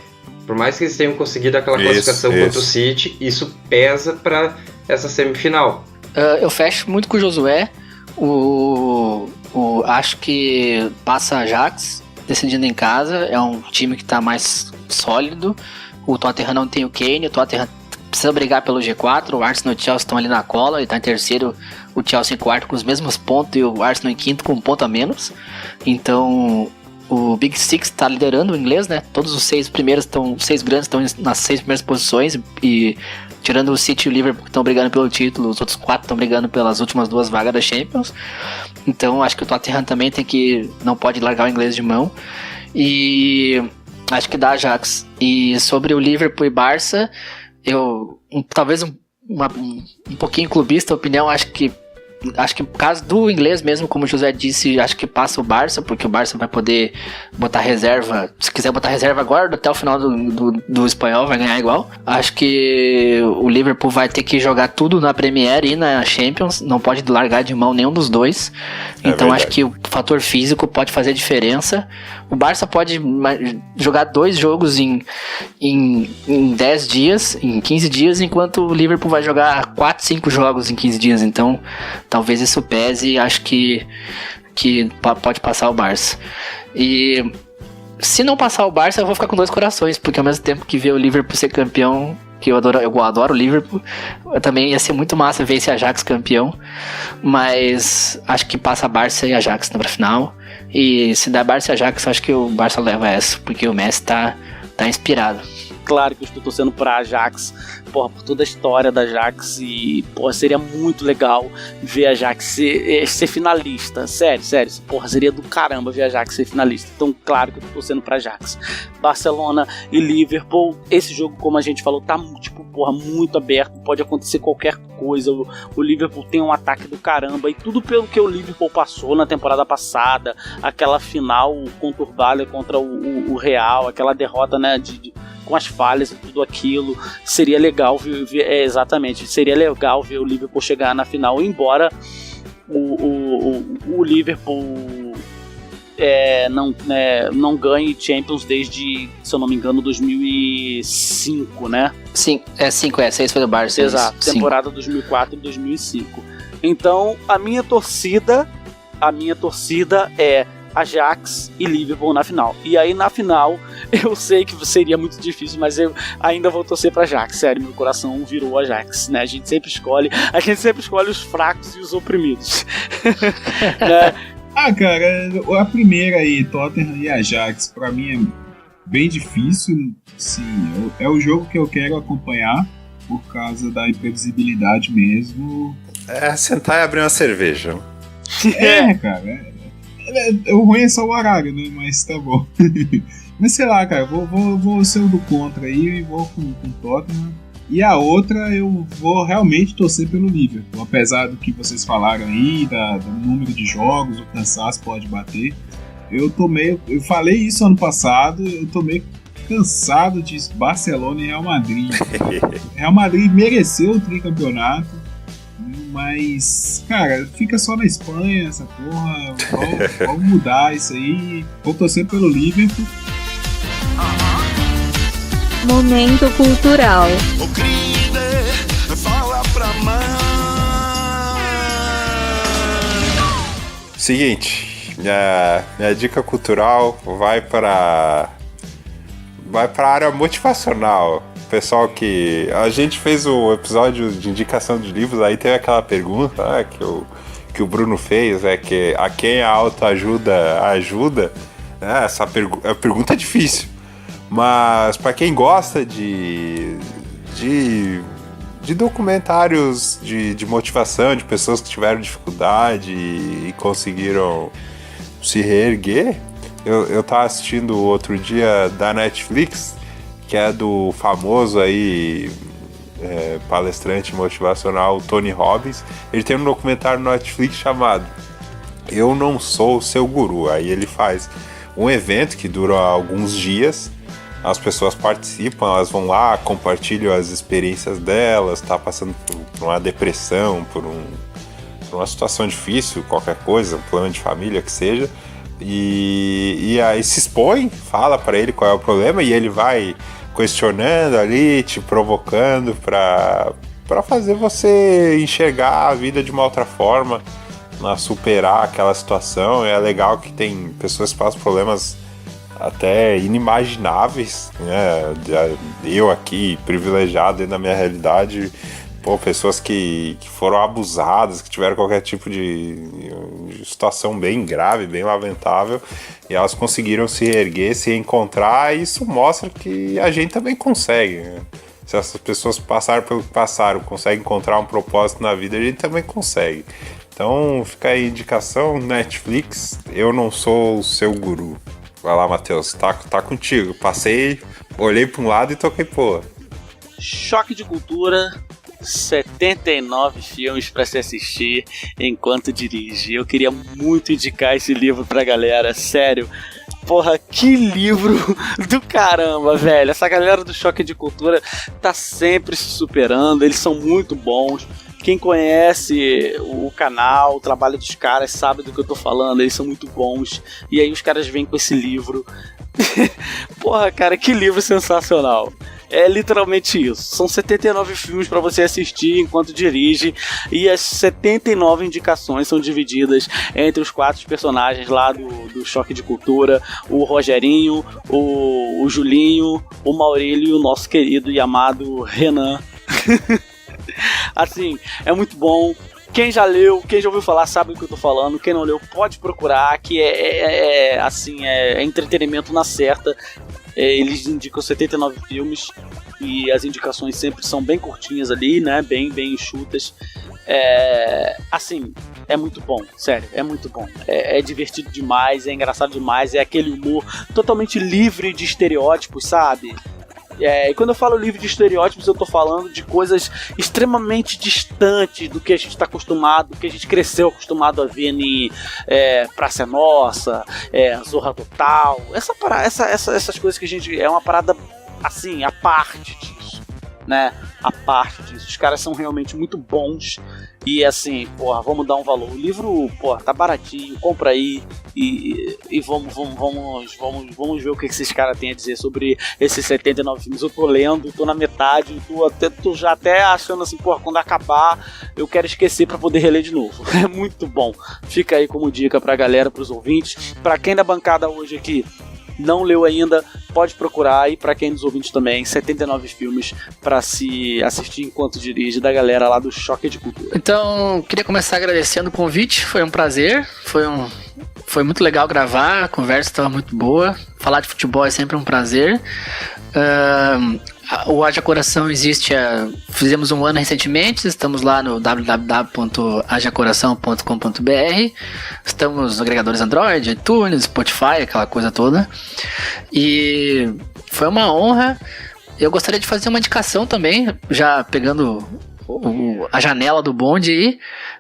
Por mais que eles tenham conseguido aquela classificação contra o City, isso pesa para essa semifinal.
Eu fecho muito com o Josué. Acho que passa Ajax decidindo em casa. É um time que está mais sólido. O Tottenham não tem o Kane. O Tottenham precisa brigar pelo G4. O Arsenal e o Chelsea estão ali na cola. Ele está em terceiro, o Chelsea em quarto com os mesmos pontos e o Arsenal em quinto com um ponto a menos. Então o Big Six está liderando o inglês, né? Todos os 6 primeiros os 6 grandes estão nas 6 primeiras posições, e tirando o City e o Liverpool que estão brigando pelo título, os outros 4 estão brigando pelas últimas 2 vagas da Champions. Então acho que o Tottenham também não pode largar o inglês de mão, e acho que dá Ajax. E sobre o Liverpool e Barça, talvez um pouquinho clubista a opinião, acho que por causa do inglês mesmo, como o José disse, acho que passa o Barça, porque o Barça vai poder botar reserva. Se quiser botar reserva agora, até o final do espanhol, vai ganhar igual. Acho que o Liverpool vai ter que jogar tudo na Premier e na Champions, não pode largar de mão nenhum dos dois. Então acho que o fator físico pode fazer diferença. O Barça pode jogar 2 jogos em 10 dias, em 15 dias, enquanto o Liverpool vai jogar 4, 5 jogos em 15 dias. Então talvez isso pese, e acho que pode passar o Barça. E Se não passar o Barça, eu vou ficar com 2 corações, porque ao mesmo tempo que ver o Liverpool ser campeão, que eu adoro o Liverpool, também ia ser muito massa ver esse Ajax campeão, mas acho que passa Barça e Ajax na final, e se der Barça e Ajax, acho que o Barça leva essa, porque o Messi tá inspirado.
Claro que eu estou torcendo pra Ajax, porra, por toda a história da Ajax, e porra, seria muito legal ver a Ajax ser finalista, sério, porra, seria do caramba ver a Ajax ser finalista, então claro que eu tô torcendo pra Ajax. Barcelona e Liverpool, esse jogo, como a gente falou, tá tipo, porra, muito aberto, pode acontecer qualquer coisa, o Liverpool tem um ataque do caramba, e tudo pelo que o Liverpool passou na temporada passada, aquela final conturbada contra o Real, aquela derrota, né, com as falhas e tudo aquilo, seria legal seria legal ver o Liverpool chegar na final, embora o Liverpool não ganhe Champions desde, se eu não me engano, 2005, né?
Sim, 6 foi do Barça.
Exato, temporada 2004 e 2005. Então, a minha torcida é Ajax e Liverpool na final. E aí na final, eu sei que seria muito difícil, mas eu ainda vou torcer pra Ajax. Sério, meu coração virou Ajax, né? A gente sempre escolhe os fracos e os oprimidos. Né?
Cara, a primeira aí, Tottenham e Ajax, pra mim é bem difícil. Sim, é o jogo que eu quero acompanhar por causa da imprevisibilidade mesmo.
É sentar e abrir uma cerveja.
Cara, o ruim é só o horário, né? Mas tá bom. Mas sei lá, cara, vou ser o do contra aí e vou com o Tottenham. E a outra eu vou realmente torcer pelo Liverpool. Apesar do que vocês falaram aí, do número de jogos, o cansaço pode bater. Eu falei isso ano passado, eu tô meio cansado de Barcelona e Real Madrid. Real Madrid mereceu o tricampeonato. Mas, cara, fica só na Espanha essa porra. Vamos mudar isso aí. Vou torcer pelo Liverpool.
Momento cultural.
O crime fala pra mãe.
Seguinte, minha dica cultural vai para a área motivacional. Pessoal, que a gente fez o episódio de indicação de livros, aí teve aquela pergunta que o Bruno fez, que a quem a autoajuda ajuda, né? Essa pergunta é difícil, mas para quem gosta de documentários de motivação, de pessoas que tiveram dificuldade e conseguiram se reerguer, eu tava assistindo outro dia da Netflix, que é do famoso aí palestrante motivacional Tony Robbins. Ele tem um documentário no Netflix chamado Eu Não Sou o Seu Guru. Aí ele faz um evento que dura alguns dias, as pessoas participam, elas vão lá, compartilham as experiências delas, tá passando por uma depressão, por uma situação difícil, qualquer coisa, um problema de família que seja, e aí se expõe, fala pra ele qual é o problema, e ele vai questionando ali, te provocando pra fazer você enxergar a vida de uma outra forma, superar aquela situação. É legal que tem pessoas que passam problemas até inimagináveis, né? Eu aqui, privilegiado dentro da minha realidade, pessoas que foram abusadas, que tiveram qualquer tipo de situação bem grave, bem lamentável, e elas conseguiram se erguer, se encontrar, e isso mostra que a gente também consegue, né? Se essas pessoas passaram pelo que passaram, conseguem encontrar um propósito na vida, a gente também consegue. Então fica aí a indicação, Netflix, Eu Não Sou o Seu Guru. Vai lá, Matheus, tá contigo. Passei, olhei para um lado e toquei porra.
Choque de cultura. 79 filmes pra se assistir enquanto dirige. Eu queria muito indicar esse livro pra galera, sério. Porra, que livro do caramba, velho. Essa galera do Choque de Cultura tá sempre se superando, eles são muito bons. Quem conhece o canal, o trabalho dos caras, sabe do que eu tô falando, eles são muito bons. E aí os caras vêm com esse livro. Porra, cara, que livro sensacional. É literalmente isso. São 79 filmes pra você assistir enquanto dirige, e as 79 indicações são divididas entre os 4 personagens lá do Choque de Cultura: o Rogerinho, o Julinho, o Maurílio e o nosso querido e amado Renan. Assim, é muito bom. Quem já leu, quem já ouviu falar sabe o que eu tô falando. Quem não leu pode procurar, que é entretenimento na certa. Eles indicam 79 filmes e as indicações sempre são bem curtinhas ali, né? Bem enxutas. Assim, é muito bom, sério, é muito bom. É divertido demais, é engraçado demais, é aquele humor totalmente livre de estereótipos, sabe? E quando eu falo livre de estereótipos, eu tô falando de coisas extremamente distantes do que a gente tá acostumado, do que a gente cresceu acostumado a ver em Praça é Nossa, Zorra Total, essas coisas que a gente... É uma parada, assim, a parte disso, né? A parte disso. Os caras são realmente muito bons e, assim, porra, vamos dar um valor. O livro, porra, tá baratinho, compra aí e vamos ver o que esses caras têm a dizer sobre esses 79 filmes. Eu tô lendo, tô na metade, tô já até achando assim, porra, quando acabar eu quero esquecer pra poder reler de novo. É muito bom. Fica aí como dica pra galera, pros ouvintes. Pra quem da bancada hoje aqui não leu ainda, pode procurar, e para quem dos ouvintes também, 79 filmes para se assistir enquanto dirige, da galera lá do Choque de Cultura.
Então, queria começar agradecendo o convite, foi um prazer, foi muito legal gravar, a conversa estava muito boa, falar de futebol é sempre um prazer. O Haja Coração existe, fizemos um ano recentemente, estamos lá no www.hajacoração.com.br, estamos nos agregadores Android, iTunes, Spotify, aquela coisa toda, e foi uma honra. Eu gostaria de fazer uma indicação também, já pegando a janela do bonde aí.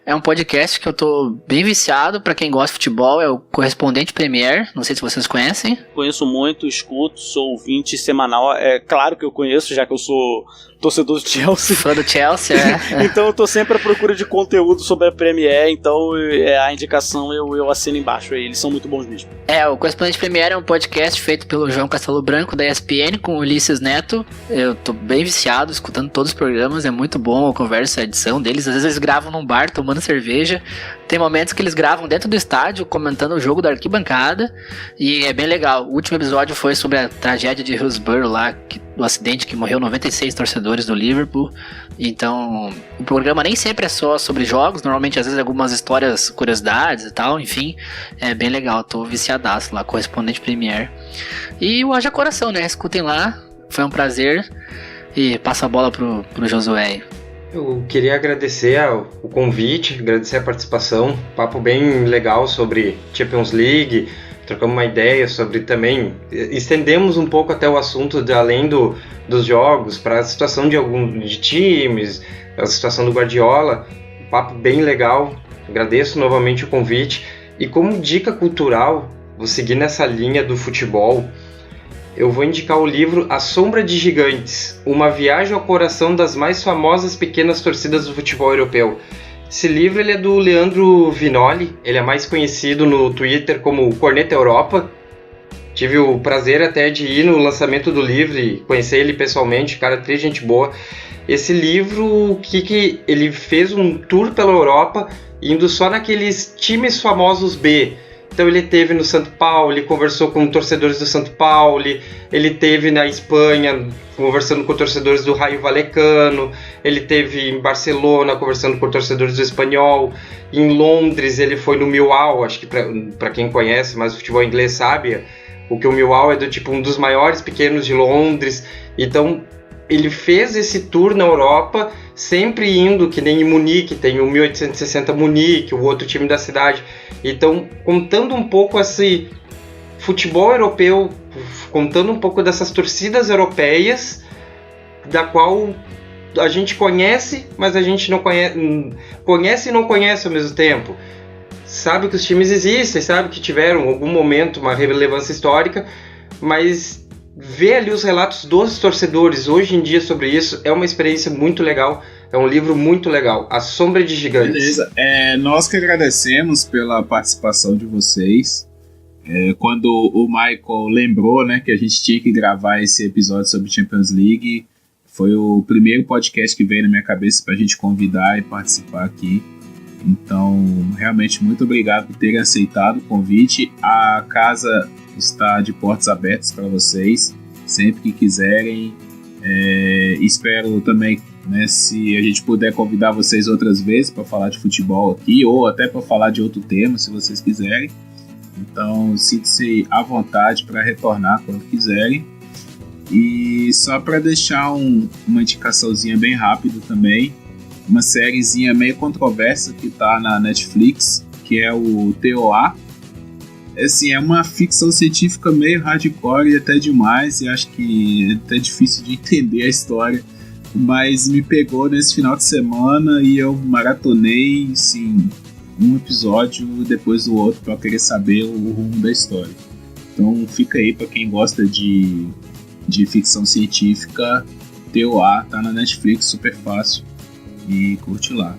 É um podcast que eu tô bem viciado, pra quem gosta de futebol, é o Correspondente Premier, não sei se vocês conhecem.
Conheço muito, escuto, sou ouvinte semanal, é claro que eu conheço, já que eu sou torcedor do Chelsea.
Fã do Chelsea,
Então eu tô sempre à procura de conteúdo sobre a Premier, então a indicação eu assino embaixo, eles são muito bons mesmo.
O Correspondente Premier é um podcast feito pelo João Castelo Branco, da ESPN, com o Ulisses Neto. Eu tô bem viciado, escutando todos os programas, é muito bom a conversa, a edição deles. Às vezes eles gravam num bar, tomando cerveja. Tem momentos que eles gravam dentro do estádio, comentando o jogo da arquibancada, e é bem legal. O último episódio foi sobre a tragédia de Hillsborough lá, do acidente que morreu 96 torcedores do Liverpool. Então, o programa nem sempre é só sobre jogos, normalmente às vezes algumas histórias, curiosidades e tal, enfim, é bem legal, tô viciadaço lá, Correspondente Premier. E o Haja Coração, né, escutem lá, foi um prazer, e passa a bola pro Josué.
Eu queria agradecer o convite, agradecer a participação, papo bem legal sobre Champions League, trocamos uma ideia sobre também, estendemos um pouco até o assunto além dos jogos, para a situação de times, a situação do Guardiola, um papo bem legal, agradeço novamente o convite. E como dica cultural, vou seguir nessa linha do futebol, eu vou indicar o livro A Sombra de Gigantes, uma viagem ao coração das mais famosas pequenas torcidas do futebol europeu. Esse livro ele é do Leandro Vinoli, ele é mais conhecido no Twitter como Corneta Europa. Tive o prazer até de ir no lançamento do livro e conhecer ele pessoalmente, cara, três gente boa. Esse livro, que ele fez um tour pela Europa, indo só naqueles times famosos B. Então ele esteve no São Paulo, ele conversou com torcedores do São Paulo, ele esteve na Espanha conversando com torcedores do Raio Vallecano, ele esteve em Barcelona conversando com torcedores do Espanhol, em Londres ele foi no Millwall, acho que para quem conhece mais o futebol inglês sabe, o que o Millwall é um dos maiores pequenos de Londres, então ele fez esse tour na Europa, sempre indo, que nem em Munique, tem o 1860 Munique, o outro time da cidade. Então, contando um pouco esse futebol europeu, contando um pouco dessas torcidas europeias, da qual a gente conhece, mas a gente não conhece e não conhece ao mesmo tempo. Sabe que os times existem, sabe que tiveram em algum momento uma relevância histórica, mas ver ali os relatos dos torcedores hoje em dia sobre isso é uma experiência muito legal, é um livro muito legal, A Sombra de Gigantes.
Beleza, nós que agradecemos pela participação de vocês, Quando o Michael lembrou, né, que a gente tinha que gravar esse episódio sobre Champions League, foi o primeiro podcast que veio na minha cabeça para a gente convidar e participar aqui. Então, realmente, muito obrigado por terem aceitado o convite. A casa está de portas abertas para vocês, sempre que quiserem. Espero também, né, se a gente puder convidar vocês outras vezes para falar de futebol aqui, ou até para falar de outro tema, se vocês quiserem. Então, sinta-se à vontade para retornar quando quiserem. E só para deixar uma indicaçãozinha bem rápida também, uma sériezinha meio controversa que tá na Netflix, que é o TOA. Assim, é uma ficção científica meio hardcore e até demais, e acho que é até difícil de entender a história, mas me pegou nesse final de semana e eu maratonei, assim, um episódio depois do outro para querer saber o rumo da história. Então fica aí para quem gosta de ficção científica. TOA tá na Netflix, super fácil, e curte lá.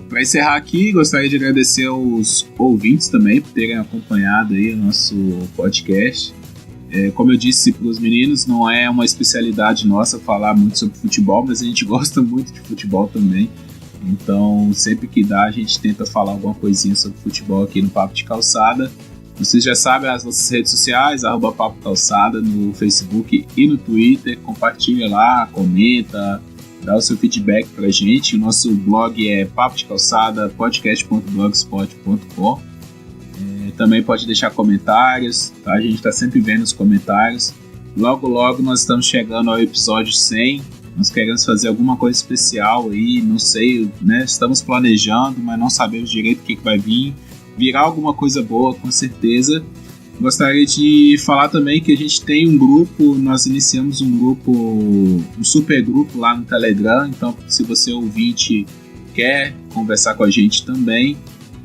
Para encerrar aqui, gostaria de agradecer aos ouvintes também por terem acompanhado aí o nosso podcast. Como eu disse para os meninos, não é uma especialidade nossa falar muito sobre futebol, mas a gente gosta muito de futebol também. Então, sempre que dá, a gente tenta falar alguma coisinha sobre futebol aqui no Papo de Calçada. Vocês já sabem as nossas redes sociais, @Papo Calçada, no Facebook e no Twitter. Compartilha lá, comenta, dá o seu feedback pra gente. O nosso blog é papodecalçada.podcast.blogspot.com. Também pode deixar comentários, tá? A gente tá sempre vendo os comentários. Logo, logo nós estamos chegando ao episódio 100. Nós queremos fazer alguma coisa especial aí, não sei, né? Estamos planejando, mas não sabemos direito o que vai vir. Virá alguma coisa boa, com certeza. Gostaria de falar também que a gente tem um grupo, nós iniciamos um super grupo lá no Telegram. Então, se você ouvinte quer conversar com a gente também,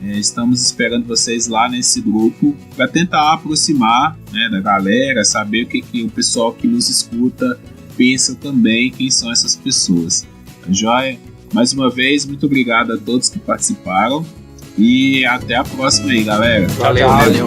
estamos esperando vocês lá nesse grupo para tentar aproximar, né, da galera, saber o que o pessoal que nos escuta pensa também, quem são essas pessoas. Tá joia? Mais uma vez, muito obrigado a todos que participaram e até a próxima aí, galera.
Valeu.
Valeu.